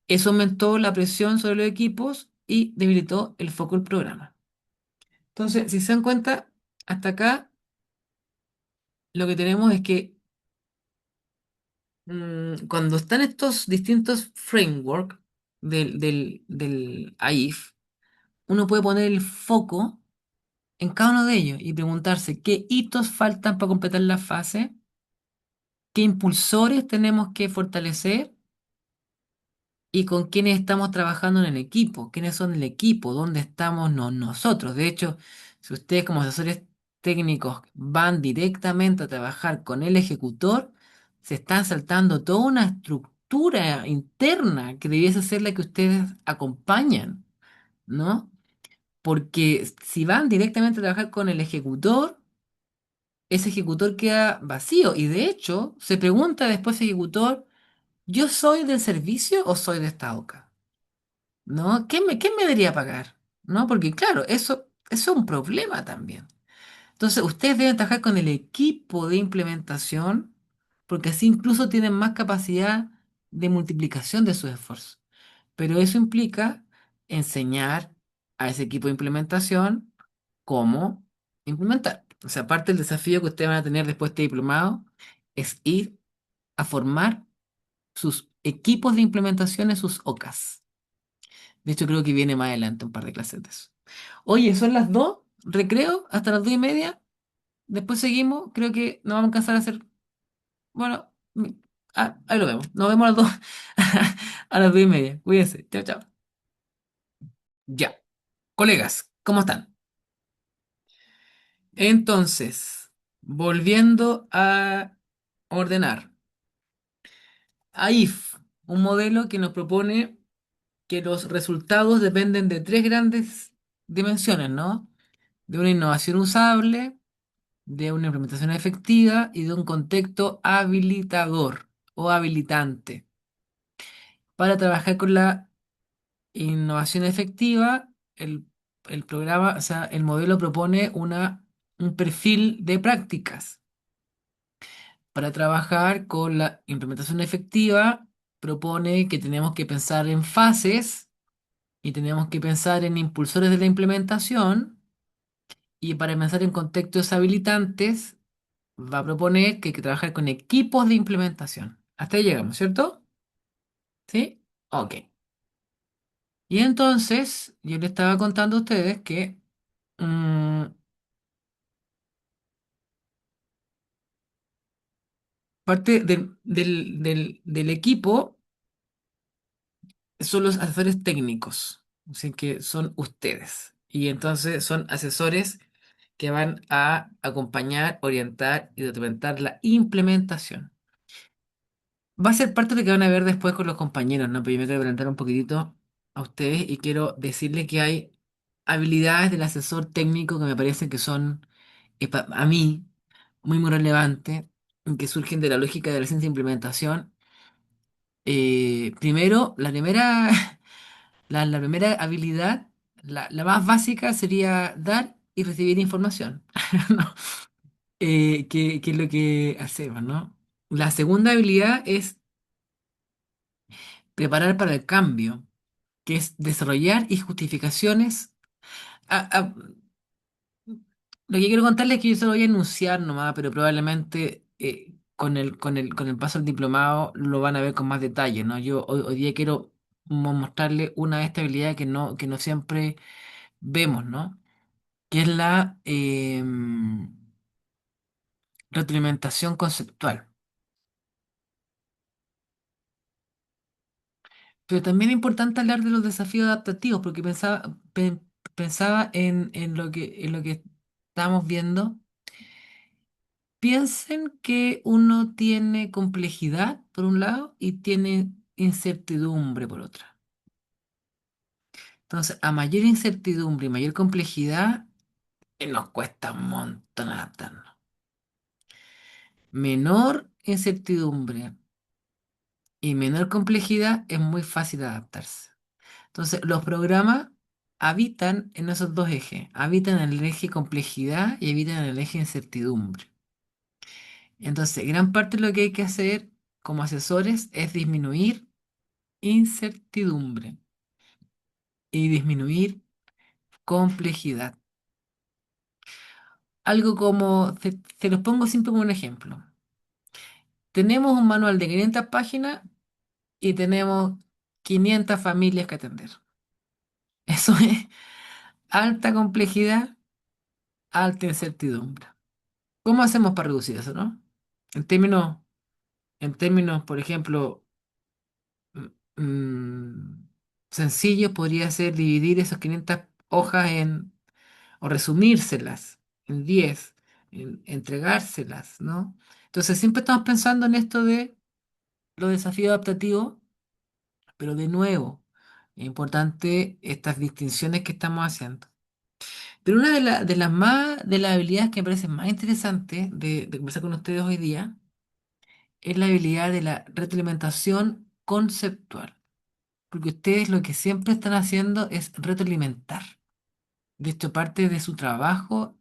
Eso aumentó la presión sobre los equipos y debilitó el foco del programa. Entonces, si se dan cuenta, hasta acá lo que tenemos es que cuando están estos distintos frameworks del AIF, uno puede poner el foco en cada uno de ellos y preguntarse qué hitos faltan para completar la fase, qué impulsores tenemos que fortalecer y con quiénes estamos trabajando en el equipo, quiénes son el equipo, dónde estamos nosotros. De hecho, si ustedes como asesores técnicos van directamente a trabajar con el ejecutor, se están saltando toda una estructura interna que debiese ser la que ustedes acompañan, ¿no? Porque si van directamente a trabajar con el ejecutor, ese ejecutor queda vacío y de hecho se pregunta después el ejecutor, ¿yo soy del servicio o soy de esta OCA? ¿No? ¿Quién me debería pagar? ¿No? Porque claro, eso es un problema también. Entonces, ustedes deben trabajar con el equipo de implementación porque así incluso tienen más capacidad de multiplicación de sus esfuerzos. Pero eso implica enseñar a ese equipo de implementación cómo implementar. O sea, parte del desafío que ustedes van a tener después de este diplomado es ir a formar sus equipos de implementación en sus OCAs. De hecho, creo que viene más adelante un par de clases de eso. Oye, son las 2, recreo, hasta las 2:30. Después seguimos. Creo que nos vamos a alcanzar a hacer. Bueno, ahí lo vemos. Nos vemos a las 2, a las 2:30. Cuídense. Chao, chao. Ya. Colegas, ¿cómo están? Entonces, volviendo a ordenar. AIF, un modelo que nos propone que los resultados dependen de tres grandes dimensiones, ¿no? De una innovación usable, de una implementación efectiva y de un contexto habilitador o habilitante. Para trabajar con la innovación efectiva, el programa, o sea, el modelo propone un perfil de prácticas. Para trabajar con la implementación efectiva, propone que tenemos que pensar en fases y tenemos que pensar en impulsores de la implementación. Y para pensar en contextos habilitantes, va a proponer que hay que trabajar con equipos de implementación. Hasta ahí llegamos, ¿cierto? ¿Sí? Ok. Y entonces, yo les estaba contando a ustedes que mm, parte del equipo son los asesores técnicos, así que son ustedes. Y entonces son asesores que van a acompañar, orientar y documentar la implementación. Va a ser parte de lo que van a ver después con los compañeros, ¿no? Pero yo me quiero adelantar un poquitito a ustedes y quiero decirles que hay habilidades del asesor técnico que me parecen que son, a mí, muy relevantes, y que surgen de la lógica de la ciencia de implementación. Primero, la primera habilidad, la más básica sería dar y recibir información, ¿no? Que es lo que hacemos, ¿no? La segunda habilidad es preparar para el cambio, que es desarrollar y justificaciones. a- a- lo que quiero contarles es que yo se lo voy a enunciar nomás, pero probablemente con el paso del diplomado lo van a ver con más detalle, ¿no? Yo hoy día quiero mostrarles una de estas habilidades que no siempre vemos, ¿no? Que es la retroalimentación conceptual. Pero también es importante hablar de los desafíos adaptativos, porque pensaba en lo que estábamos viendo. Piensen que uno tiene complejidad por un lado y tiene incertidumbre por otra. Entonces, a mayor incertidumbre y mayor complejidad, nos cuesta un montón adaptarnos. Menor incertidumbre y menor complejidad es muy fácil adaptarse. Entonces, los programas habitan en esos dos ejes, habitan en el eje complejidad y habitan en el eje incertidumbre. Entonces, gran parte de lo que hay que hacer como asesores es disminuir incertidumbre y disminuir complejidad. Algo como, te los pongo siempre como un ejemplo. Tenemos un manual de 500 páginas y tenemos 500 familias que atender. Eso es alta complejidad, alta incertidumbre. ¿Cómo hacemos para reducir eso, no? En términos, en términos, por ejemplo, mm, sencillos, podría ser dividir esas 500 hojas o resumírselas en 10, entregárselas, ¿no? Entonces siempre estamos pensando en esto de los desafíos adaptativos, pero de nuevo, es importante estas distinciones que estamos haciendo. Pero una de las habilidades que me parece más interesante de conversar con ustedes hoy día es la habilidad de la retroalimentación conceptual, porque ustedes lo que siempre están haciendo es retroalimentar. De hecho, parte de su trabajo,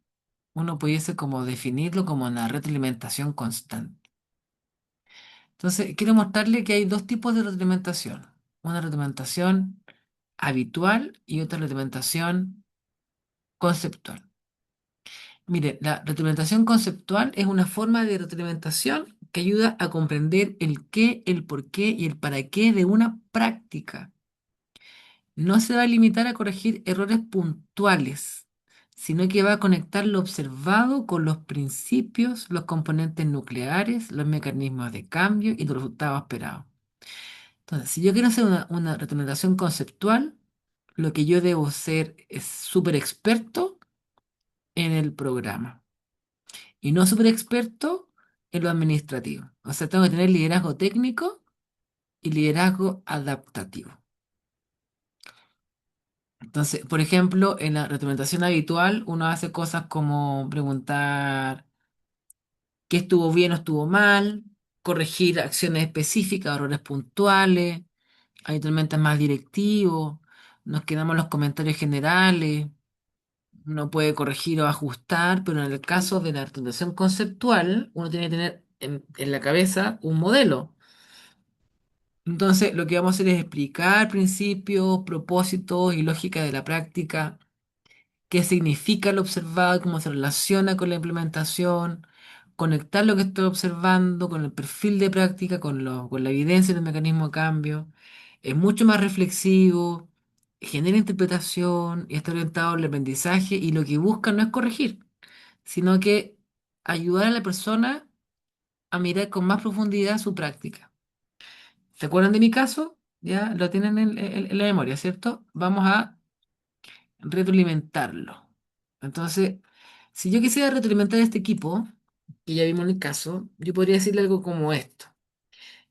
uno pudiese como definirlo como una retroalimentación constante. Entonces, quiero mostrarle que hay dos tipos de retroalimentación. Una retroalimentación habitual y otra retroalimentación conceptual. Mire, la retroalimentación conceptual es una forma de retroalimentación que ayuda a comprender el qué, el por qué y el para qué de una práctica. No se va a limitar a corregir errores puntuales, sino que va a conectar lo observado con los principios, los componentes nucleares, los mecanismos de cambio y los resultados esperados. Entonces, si yo quiero hacer una retroalimentación conceptual, lo que yo debo ser es súper experto en el programa y no súper experto en lo administrativo. O sea, tengo que tener liderazgo técnico y liderazgo adaptativo. Entonces, por ejemplo, en la retroalimentación habitual, uno hace cosas como preguntar qué estuvo bien o estuvo mal, corregir acciones específicas, errores puntuales, habitualmente es más directivo, nos quedamos en los comentarios generales, uno puede corregir o ajustar, pero en el caso de la retroalimentación conceptual, uno tiene que tener en la cabeza un modelo. Entonces, lo que vamos a hacer es explicar principios, propósitos y lógica de la práctica, qué significa lo observado, cómo se relaciona con la implementación, conectar lo que estoy observando con el perfil de práctica, con la evidencia del mecanismo de cambio. Es mucho más reflexivo, genera interpretación y está orientado al aprendizaje y lo que busca no es corregir, sino que ayudar a la persona a mirar con más profundidad su práctica. ¿Se acuerdan de mi caso? Ya lo tienen en la memoria, ¿cierto? Vamos a retroalimentarlo. Entonces, si yo quisiera retroalimentar a este equipo, que ya vimos en el caso, yo podría decirle algo como esto.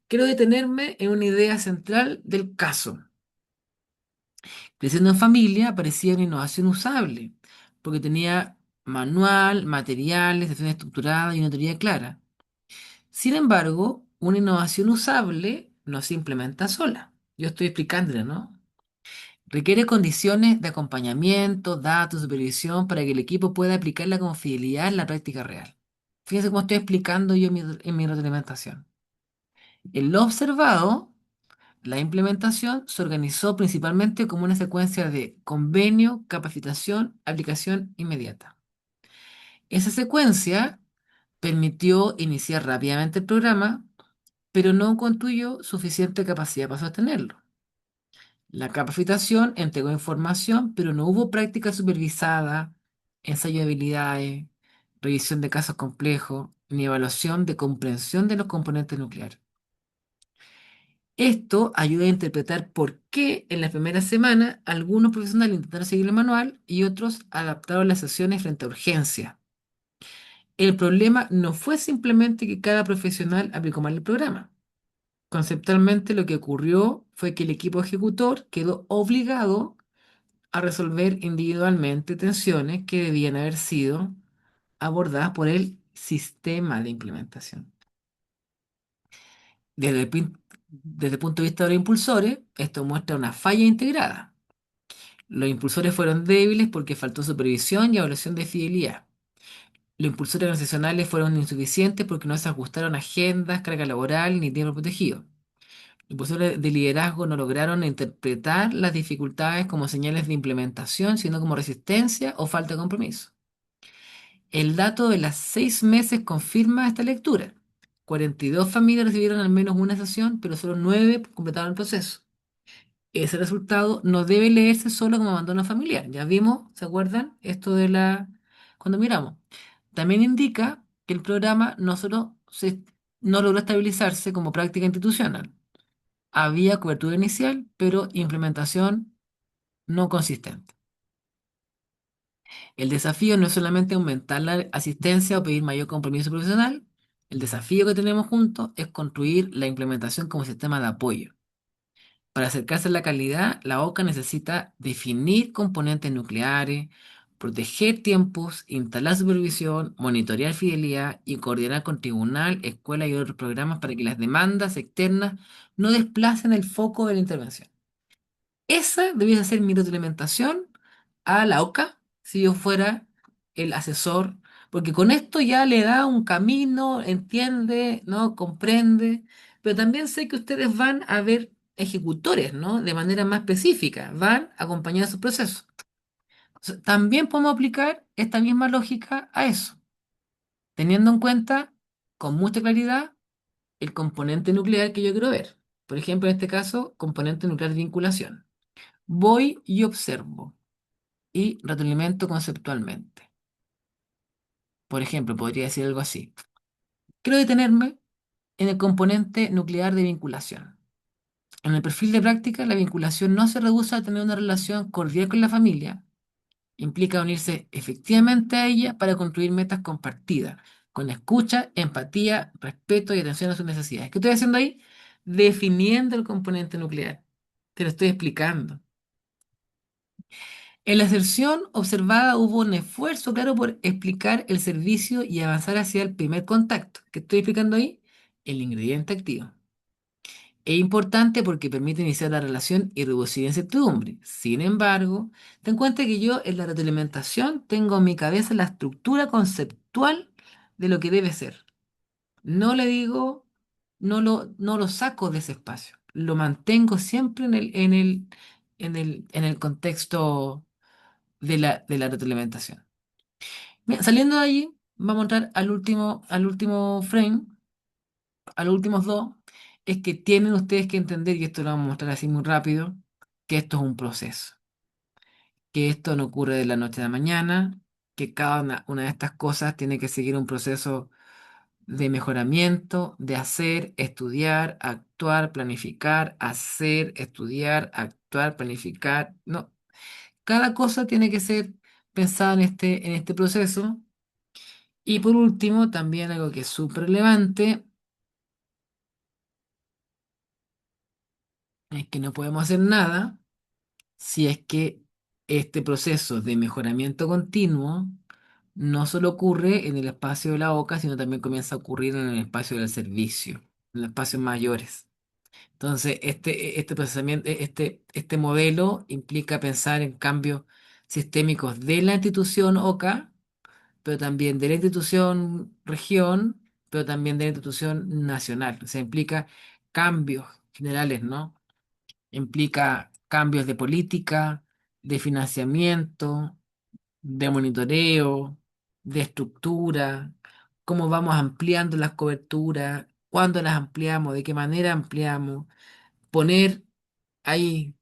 Quiero detenerme en una idea central del caso. Creciendo en familia parecía una innovación usable, porque tenía manual, materiales, sección estructurada y una teoría clara. Sin embargo, una innovación usable no se implementa sola. Yo estoy explicándole, ¿no? Requiere condiciones de acompañamiento, datos, supervisión para que el equipo pueda aplicarla con fidelidad en la práctica real. Fíjense cómo estoy explicando yo en mi retroalimentación. En lo observado, la implementación se organizó principalmente como una secuencia de convenio, capacitación, aplicación inmediata. Esa secuencia permitió iniciar rápidamente el programa, pero no construyó suficiente capacidad para sostenerlo. La capacitación entregó información, pero no hubo práctica supervisada, ensayo de habilidades, revisión de casos complejos, ni evaluación de comprensión de los componentes nucleares. Esto ayuda a interpretar por qué en la primera semana algunos profesionales intentaron seguir el manual y otros adaptaron las sesiones frente a urgencia. El problema no fue simplemente que cada profesional aplicó mal el programa. Conceptualmente lo que ocurrió fue que el equipo ejecutor quedó obligado a resolver individualmente tensiones que debían haber sido abordadas por el sistema de implementación. Desde el punto de vista de los impulsores, esto muestra una falla integrada. Los impulsores fueron débiles porque faltó supervisión y evaluación de fidelidad. Los impulsores organizacionales fueron insuficientes porque no se ajustaron a agendas, carga laboral ni tiempo protegido. Los impulsores de liderazgo no lograron interpretar las dificultades como señales de implementación, sino como resistencia o falta de compromiso. El dato de las 6 meses confirma esta lectura. 42 familias recibieron al menos una sesión, pero solo 9 completaron el proceso. Ese resultado no debe leerse solo como abandono familiar. Ya vimos, ¿se acuerdan? Esto de la... Cuando miramos. También indica que el programa no logró estabilizarse como práctica institucional. Había cobertura inicial, pero implementación no consistente. El desafío no es solamente aumentar la asistencia o pedir mayor compromiso profesional. El desafío que tenemos juntos es construir la implementación como sistema de apoyo. Para acercarse a la calidad, la OCA necesita definir componentes nucleares, proteger tiempos, instalar supervisión, monitorear fidelidad y coordinar con tribunal, escuela y otros programas para que las demandas externas no desplacen el foco de la intervención. Esa debiese ser mi retroalimentación a la OCA si yo fuera el asesor, porque con esto ya le da un camino, entiende, ¿no? Comprende, pero también sé que ustedes van a ver ejecutores, ¿no? De manera más específica, van a acompañar su proceso. También podemos aplicar esta misma lógica a eso, teniendo en cuenta con mucha claridad el componente nuclear que yo quiero ver. Por ejemplo, en este caso, componente nuclear de vinculación. Voy y observo y retroalimento conceptualmente. Por ejemplo, podría decir algo así. Quiero detenerme en el componente nuclear de vinculación. En el perfil de práctica, la vinculación no se reduce a tener una relación cordial con la familia. Implica unirse efectivamente a ella para construir metas compartidas, con escucha, empatía, respeto y atención a sus necesidades. ¿Qué estoy haciendo ahí? Definiendo el componente nuclear. Te lo estoy explicando. En la exerción observada hubo un esfuerzo claro por explicar el servicio y avanzar hacia el primer contacto. ¿Qué estoy explicando ahí? El ingrediente activo. Es importante porque permite iniciar la relación y reducir incertidumbre. Sin embargo, ten en cuenta que yo en la retroalimentación tengo en mi cabeza la estructura conceptual de lo que debe ser. No le digo, no lo saco de ese espacio. Lo mantengo siempre en el contexto de la retroalimentación. Bien, saliendo de allí, vamos a entrar al último frame, a los últimos dos, es que tienen ustedes que entender, y esto lo vamos a mostrar así muy rápido, que esto es un proceso, que esto no ocurre de la noche a la mañana, que cada una de estas cosas tiene que seguir un proceso de mejoramiento, de hacer, estudiar, actuar, planificar, hacer, estudiar, actuar, planificar. No, cada cosa tiene que ser pensada en este proceso. Y por último, también algo que es súper relevante es que no podemos hacer nada si es que este proceso de mejoramiento continuo no solo ocurre en el espacio de la OCA, sino también comienza a ocurrir en el espacio del servicio, en los espacios mayores. Entonces, este procesamiento, este modelo implica pensar en cambios sistémicos de la institución OCA, pero también de la institución región, pero también de la institución nacional. O sea, implica cambios generales, ¿no? Implica cambios de política, de financiamiento, de monitoreo, de estructura, cómo vamos ampliando las coberturas, cuándo las ampliamos, de qué manera ampliamos, poner ahí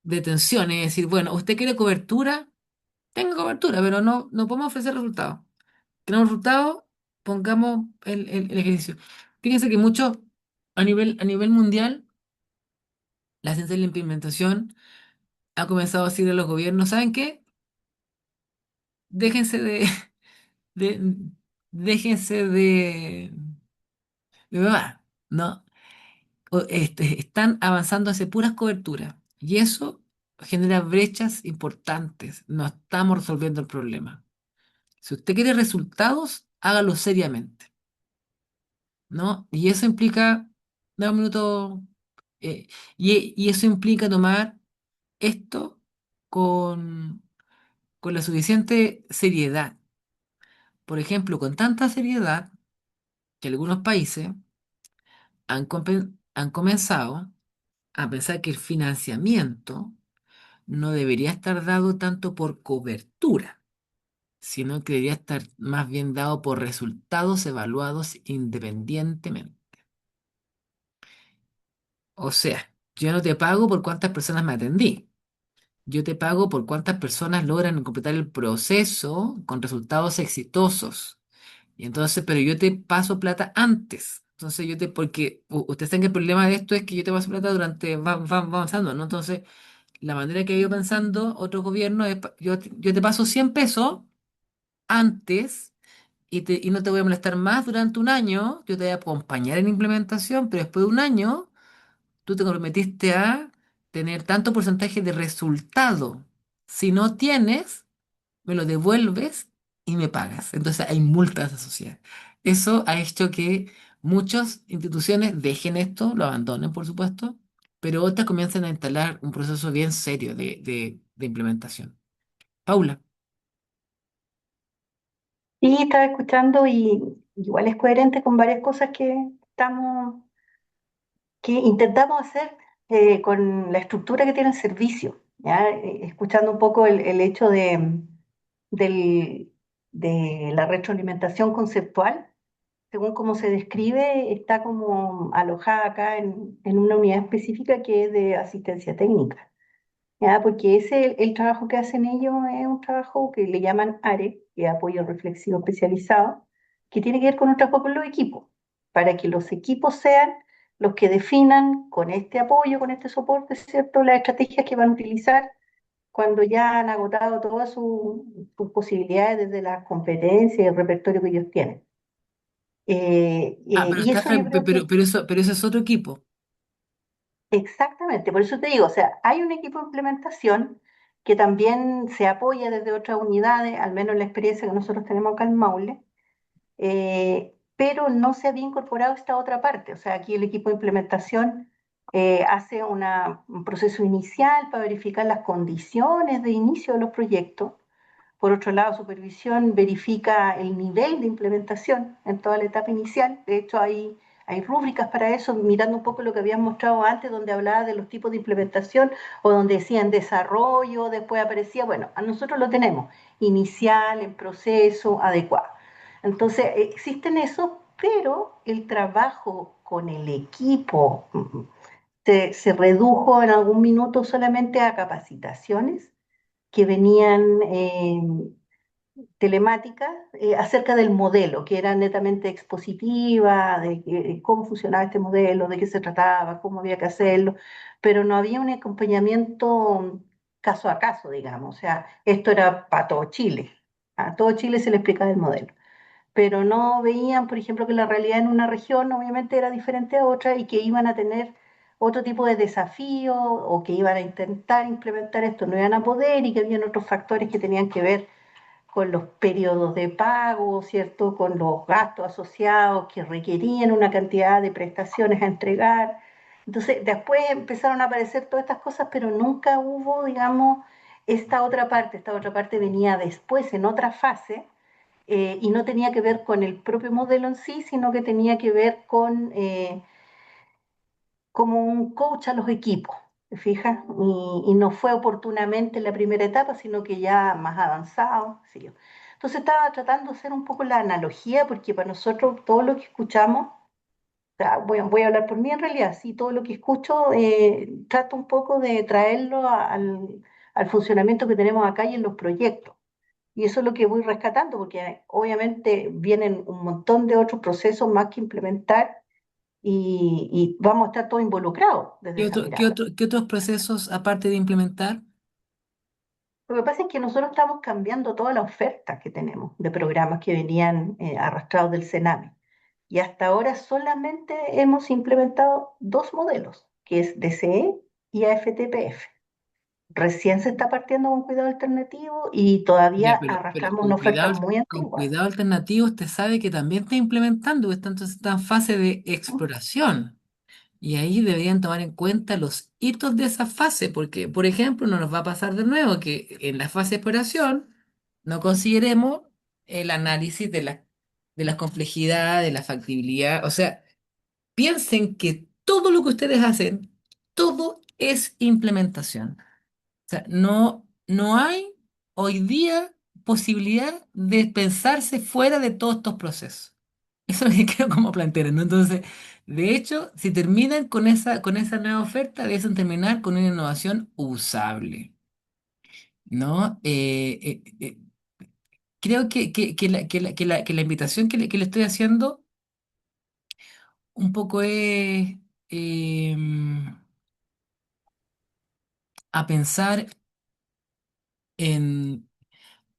detenciones, es decir, bueno, ¿usted quiere cobertura? Tenga cobertura, pero no podemos ofrecer resultados. Queremos resultados, pongamos el ejercicio. Fíjense que mucho a nivel mundial, la ciencia de la implementación ha comenzado a decirle a los gobiernos, ¿saben qué? Déjense de, déjense de huevada, ¿no? Están avanzando hacia puras coberturas y eso genera brechas importantes. No estamos resolviendo el problema. Si usted quiere resultados, hágalo seriamente, ¿no? Y eso implica, da un minuto, y eso implica tomar esto con, con la suficiente seriedad. Por ejemplo, con tanta seriedad que algunos países han comenzado a pensar que el financiamiento no debería estar dado tanto por cobertura, sino que debería estar más bien dado por resultados evaluados independientemente. O sea, yo no te pago por cuántas personas me atendí. Yo te pago por cuántas personas logran completar el proceso con resultados exitosos. Y entonces, pero yo te paso plata antes. Entonces porque ustedes saben que el problema de esto es que yo te paso plata durante, va avanzando, ¿no? Entonces, la manera que he ido pensando otros gobiernos es, yo te paso 100 pesos antes y no te voy a molestar más durante un año, yo te voy a acompañar en la implementación, pero después de un año tú te comprometiste a tener tanto porcentaje de resultado. Si no tienes, me lo devuelves y me pagas. Entonces hay multas asociadas. Eso ha hecho que muchas instituciones dejen esto, lo abandonen, por supuesto, pero otras comiencen a instalar un proceso bien serio de implementación. Paula.
Sí, estaba escuchando y igual es coherente con varias cosas que intentamos hacer con la estructura que tiene el servicio, ¿ya? Escuchando un poco el hecho del- de la retroalimentación conceptual, según cómo se describe, está como alojada acá en una unidad específica que es de asistencia técnica. ¿Ya? Porque el trabajo que hacen ellos es un trabajo que le llaman ARE, que es apoyo reflexivo especializado, que tiene que ver con un trabajo con los equipos, para que los equipos sean los que definan con este apoyo, con este soporte, ¿cierto?, las estrategias que van a utilizar cuando ya han agotado todas sus posibilidades desde las competencias y el repertorio que ellos tienen.
Ah, pero
Y
está,
eso yo creo que
pero eso es otro equipo.
exactamente, por eso te digo, o sea, hay un equipo de implementación que también se apoya desde otras unidades, al menos la experiencia que nosotros tenemos acá en Maule, pero no se había incorporado esta otra parte. O sea, aquí el equipo de implementación hace un proceso inicial para verificar las condiciones de inicio de los proyectos. Por otro lado, supervisión verifica el nivel de implementación en toda la etapa inicial. De hecho, hay rúbricas para eso, mirando un poco lo que habían mostrado antes, donde hablaba de los tipos de implementación o donde decían desarrollo, después aparecía, bueno, a nosotros lo tenemos, inicial, en proceso, adecuado. Entonces, existen esos, pero el trabajo con el equipo se redujo en algún minuto solamente a capacitaciones que venían telemáticas acerca del modelo, que era netamente expositiva, de cómo funcionaba este modelo, de qué se trataba, cómo había que hacerlo, pero no había un acompañamiento caso a caso, digamos. O sea, esto era para todo Chile. A todo Chile se le explicaba el modelo. Pero no veían, por ejemplo, que la realidad en una región obviamente era diferente a otra y que iban a tener otro tipo de desafío o que iban a intentar implementar esto no iban a poder y que habían otros factores que tenían que ver con los periodos de pago, ¿cierto? Con los gastos asociados que requerían una cantidad de prestaciones a entregar. Entonces, después empezaron a aparecer todas estas cosas, pero nunca hubo, digamos, esta otra parte venía después, en otra fase, y no tenía que ver con el propio modelo en sí, sino que tenía que ver con como un coach a los equipos, ¿te fijas? Y no fue oportunamente en la primera etapa, sino que ya más avanzado, ¿sí? Entonces estaba tratando de hacer un poco la analogía, porque para nosotros todo lo que escuchamos, o sea, voy a hablar por mí en realidad, sí, todo lo que escucho trato un poco de traerlo al funcionamiento que tenemos acá y en los proyectos. Y eso es lo que voy rescatando, porque obviamente vienen un montón de otros procesos más que implementar y vamos a estar todos involucrados desde esa mirada.
¿Qué otros procesos, aparte de implementar?
Lo que pasa es que nosotros estamos cambiando toda la oferta que tenemos de programas que venían arrastrados del Sename. Y hasta ahora solamente hemos implementado dos modelos, que es DCE y AFTPF. Recién se está partiendo con cuidado alternativo y todavía
Ya, pero
arrastramos una oferta muy
con
antigua.
cuidado alternativo, usted sabe que también está implementando, entonces está en fase de exploración. Y ahí deberían tomar en cuenta los hitos de esa fase, porque, por ejemplo, no nos va a pasar de nuevo que en la fase de exploración no consideremos el análisis de la complejidad, de la factibilidad. O sea, piensen que todo lo que ustedes hacen, todo es implementación. O sea, no hay hoy día posibilidad de pensarse fuera de todos estos procesos. Eso es lo que quiero como plantear, ¿no? Entonces, de hecho, si terminan con esa nueva oferta, deben terminar con una innovación usable, ¿no? Creo que la invitación que le estoy haciendo un poco es a pensar en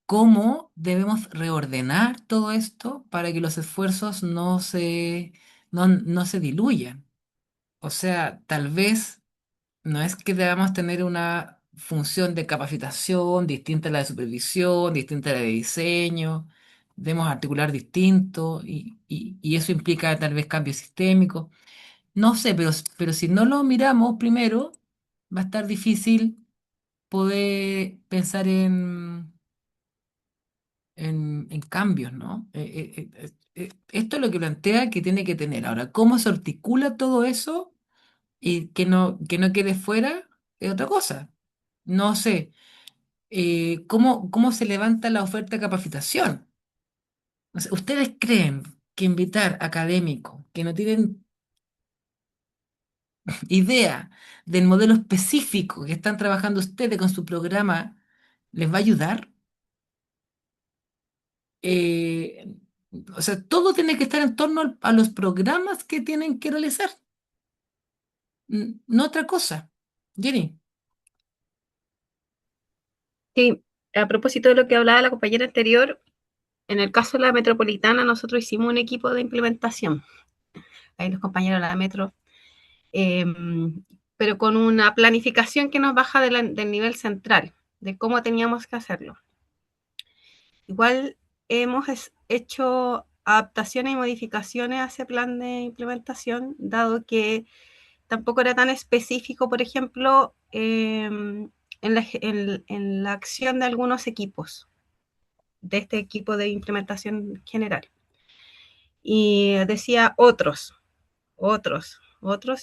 cómo debemos reordenar todo esto para que los esfuerzos no se diluyan. O sea, tal vez no es que debamos tener una función de capacitación distinta a la de supervisión, distinta a la de diseño, debemos articular distinto y eso implica tal vez cambios sistémicos. No sé, pero si no lo miramos primero, va a estar difícil poder pensar en cambios, ¿no? Esto es lo que plantea que tiene que tener. Ahora, ¿cómo se articula todo eso y que no quede fuera? Es otra cosa. No sé, cómo se levanta la oferta de capacitación? O sea, ¿ustedes creen que invitar académicos que no tienen idea del modelo específico que están trabajando ustedes con su programa les va a ayudar? Eh, o sea, todo tiene que estar en torno a los programas que tienen que realizar, no otra cosa. Jenny,
Sí, a propósito de lo que hablaba la compañera anterior, en el caso de la metropolitana, nosotros hicimos un equipo de implementación. Ahí los compañeros de la metro, eh, pero con una planificación que nos baja del nivel central, de cómo teníamos que hacerlo. Igual hemos hecho adaptaciones y modificaciones a ese plan de implementación, dado que tampoco era tan específico, por ejemplo, en la acción de algunos equipos, de este equipo de implementación general. Y decía otros,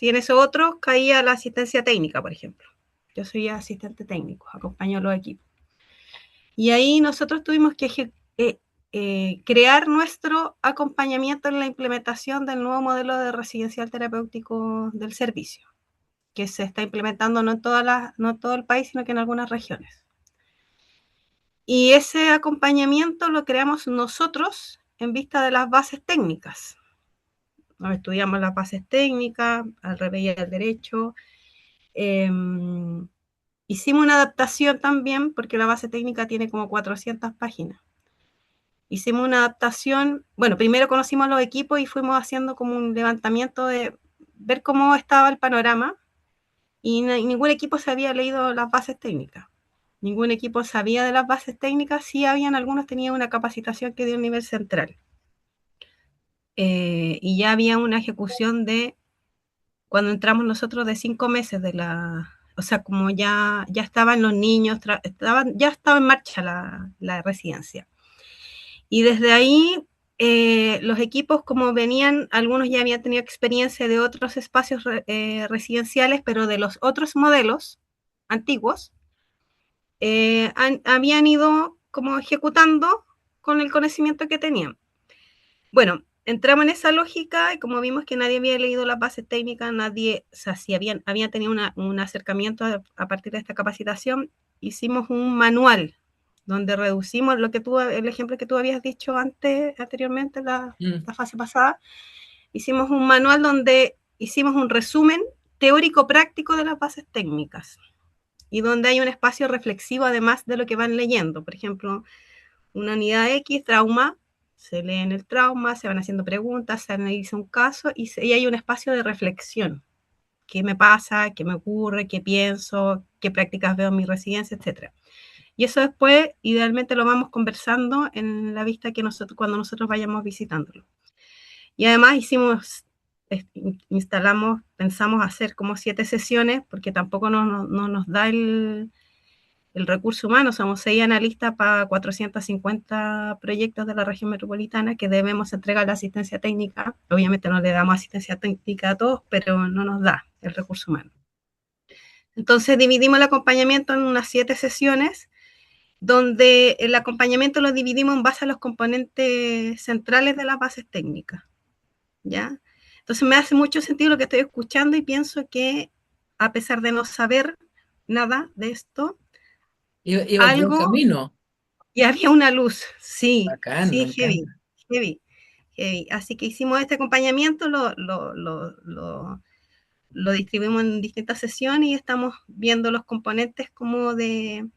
y en ese otro caía la asistencia técnica, por ejemplo. Yo soy asistente técnico, acompaño a los equipos. Y ahí nosotros tuvimos que crear nuestro acompañamiento en la implementación del nuevo modelo de residencial terapéutico del servicio, que se está implementando no todo el país, sino que en algunas regiones. Y ese acompañamiento lo creamos nosotros en vista de las bases técnicas. Nos estudiamos las bases técnicas, al revés y al derecho. Eh, Hicimos una adaptación también, porque la base técnica tiene como 400 páginas. Hicimos una adaptación, bueno, primero conocimos los equipos y fuimos haciendo como un levantamiento de ver cómo estaba el panorama y ningún equipo se había leído las bases técnicas. Ningún equipo sabía de las bases técnicas, sí habían algunos tenían una capacitación que dio a nivel central. Y ya había una ejecución de, cuando entramos nosotros, de 5 meses de la, o sea, como ya estaban los niños, ya estaba en marcha la residencia. Y desde ahí los equipos, como venían, algunos ya habían tenido experiencia de otros espacios residenciales, pero de los otros modelos antiguos, habían ido como ejecutando con el conocimiento que tenían. Bueno, entramos en esa lógica y como vimos que nadie había leído las bases técnicas, nadie, o sea, si habían tenido un acercamiento a partir de esta capacitación, hicimos un manual donde reducimos lo que tú, el ejemplo que tú habías dicho anteriormente, la fase pasada, hicimos un manual donde hicimos un resumen teórico práctico de las bases técnicas y donde hay un espacio reflexivo además de lo que van leyendo. Por ejemplo, una unidad X, trauma, se leen el trauma, se van haciendo preguntas, se analiza un caso y hay un espacio de reflexión. ¿Qué me pasa? ¿Qué me ocurre? ¿Qué pienso? ¿Qué prácticas veo en mi residencia? Etcétera. Y eso después, idealmente, lo vamos conversando en la vista que cuando nosotros vayamos visitándolo. Y además instalamos, pensamos hacer como 7 sesiones, porque tampoco no nos da el recurso humano, somos 6 analistas para 450 proyectos de la región metropolitana que debemos entregar la asistencia técnica. Obviamente no le damos asistencia técnica a todos, pero no nos da el recurso humano. Entonces dividimos el acompañamiento en unas 7 sesiones, donde el acompañamiento lo dividimos en base a los componentes centrales de las bases técnicas, ¿ya? Entonces me hace mucho sentido lo que estoy escuchando y pienso que, a pesar de no saber nada de esto,
Iba en buen
algo.
camino.
Y había una luz, sí,
Bacán, me
sí, heavy,
encanta.
heavy, heavy. Así que hicimos este acompañamiento, lo distribuimos en distintas sesiones y estamos viendo los componentes como de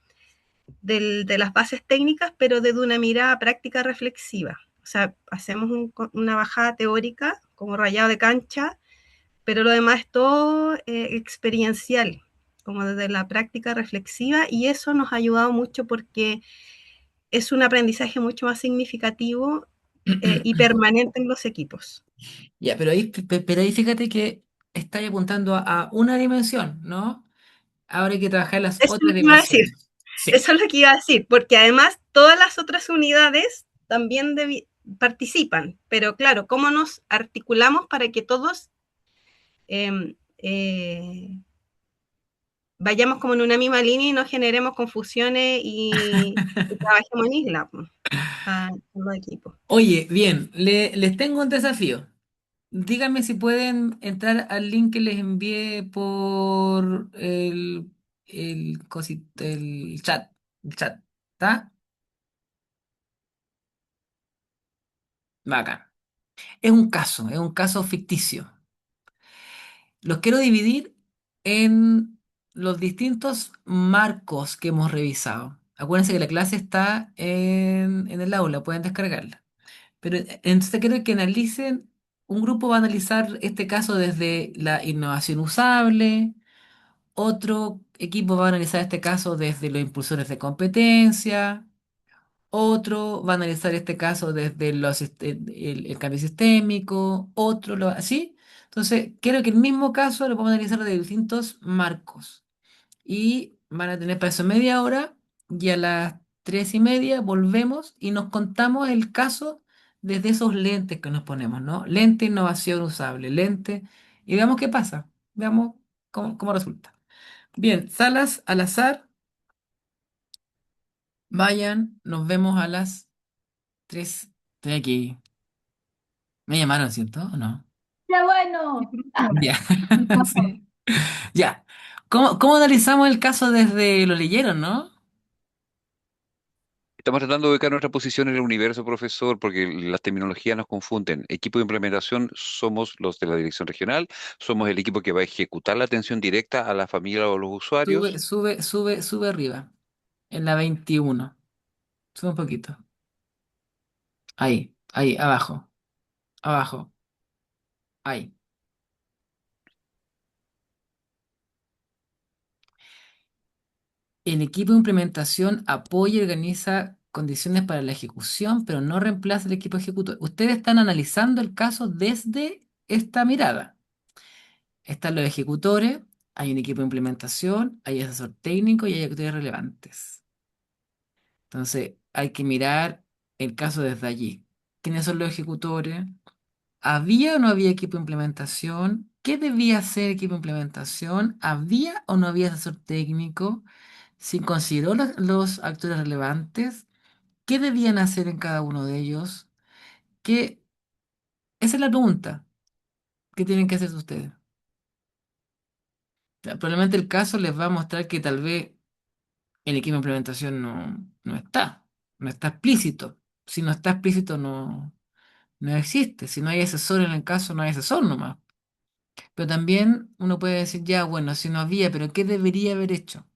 las bases técnicas, pero desde una mirada práctica reflexiva. O sea, hacemos una bajada teórica como rayado de cancha, pero lo demás es todo experiencial, como desde la práctica reflexiva, y eso nos ha ayudado mucho porque es un aprendizaje mucho más significativo y permanente en los equipos.
Ya, pero ahí fíjate que estáis apuntando a una dimensión, ¿no? Ahora hay que trabajar las
Eso es
otras
lo que iba a decir,
dimensiones. Sí.
eso es lo que iba a decir, porque además todas las otras unidades también participan, pero claro, ¿cómo nos articulamos para que todos eh, eh, vayamos como en una misma línea y no generemos confusiones y trabajemos en isla, pues, con los equipos?
Oye, bien, les tengo un desafío. Díganme si pueden entrar al link que les envié por el chat. El chat. ¿Está? Bacán. Es un caso ficticio. Los quiero dividir en los distintos marcos que hemos revisado. Acuérdense que la clase está en el aula, pueden descargarla. Pero entonces quiero que analicen, un grupo va a analizar este caso desde la innovación usable, otro equipo va a analizar este caso desde los impulsores de competencia, otro va a analizar este caso desde el cambio sistémico, así. Entonces, quiero que el mismo caso lo podamos analizar de distintos marcos. Y van a tener para eso media hora y a las 3:30 volvemos y nos contamos el caso desde esos lentes que nos ponemos, ¿no? Lente, innovación usable, lente, y veamos qué pasa, veamos cómo resulta. Bien, salas al azar, vayan, nos vemos a las 3. Estoy aquí. Me llamaron, ¿cierto? ¿O no?
Ya bueno.
Ya, sí. Ya. ¿Cómo analizamos el caso desde lo leyeron, no?
Estamos tratando de ubicar nuestra posición en el universo, profesor, porque las terminologías nos confunden. Equipo de implementación somos los de la dirección regional, somos el equipo que va a ejecutar la atención directa a la familia o a los
Sube,
usuarios.
sube, sube, sube arriba. En la 21. Sube un poquito. Ahí, abajo, abajo, ahí. el equipo de implementación apoya y organiza condiciones para la ejecución, pero no reemplaza el equipo ejecutor. Ustedes están analizando el caso desde esta mirada. Están los ejecutores, hay un equipo de implementación, hay asesor técnico y hay actores relevantes. Entonces, hay que mirar el caso desde allí. ¿Quiénes son los ejecutores? ¿Había o no había equipo de implementación? ¿Qué debía hacer el equipo de implementación? ¿Había o no había asesor técnico? ¿Se consideró los actores relevantes? ¿Qué debían hacer en cada uno de ellos? ¿Qué? Esa es la pregunta que tienen que hacer ustedes. Probablemente el caso les va a mostrar que tal vez el equipo de implementación no está explícito. Si no está explícito, no existe. Si no hay asesor en el caso, no hay asesor nomás. Pero también uno puede decir, ya, bueno, si no había, pero ¿qué debería haber hecho?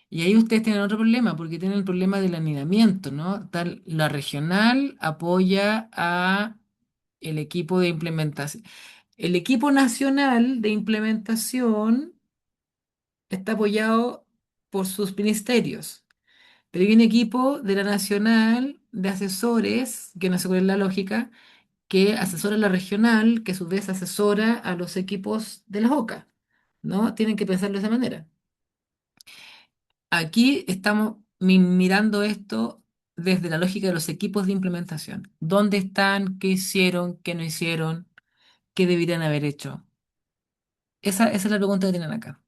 Y ahí ustedes tienen otro problema, porque tienen el problema del anidamiento, ¿no? La regional apoya a el equipo de implementación. El equipo nacional de implementación está apoyado por sus ministerios, pero hay un equipo de la nacional de asesores, que no sé cuál es la lógica, que asesora a la regional, que a su vez asesora a los equipos de la OCA, ¿no? Tienen que pensarlo de esa manera. Aquí estamos mirando esto desde la lógica de los equipos de implementación. ¿Dónde están? ¿Qué hicieron? ¿Qué no hicieron? ¿Qué deberían haber hecho? Esa es la pregunta que tienen acá.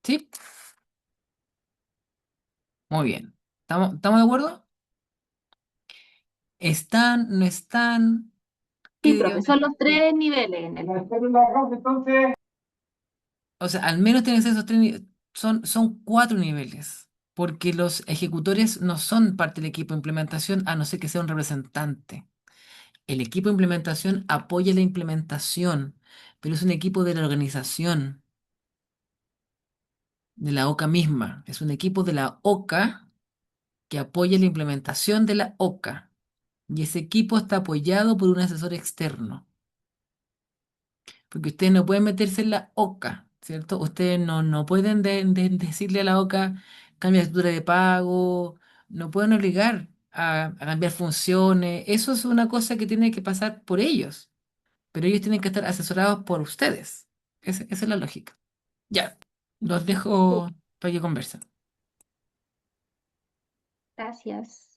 ¿Sí? Muy bien. ¿Estamos de acuerdo? ¿Están? ¿No están? ¿Qué
Sí, profe,
dirían
son los
ustedes?
tres niveles en el...
O sea, al menos tienen que ser esos son cuatro niveles, porque los ejecutores no son parte del equipo de implementación, a no ser que sea un representante. El equipo de implementación apoya la implementación, pero es un equipo de la organización, de la OCA misma. Es un equipo de la OCA que apoya la implementación de la OCA. Y ese equipo está apoyado por un asesor externo, porque ustedes no pueden meterse en la OCA, ¿cierto? Ustedes no pueden decirle a la OCA, cambia la estructura de pago, no pueden obligar a cambiar funciones. Eso es una cosa que tiene que pasar por ellos, pero ellos tienen que estar asesorados por ustedes. Esa es la lógica. Ya, los dejo para que conversen.
Gracias.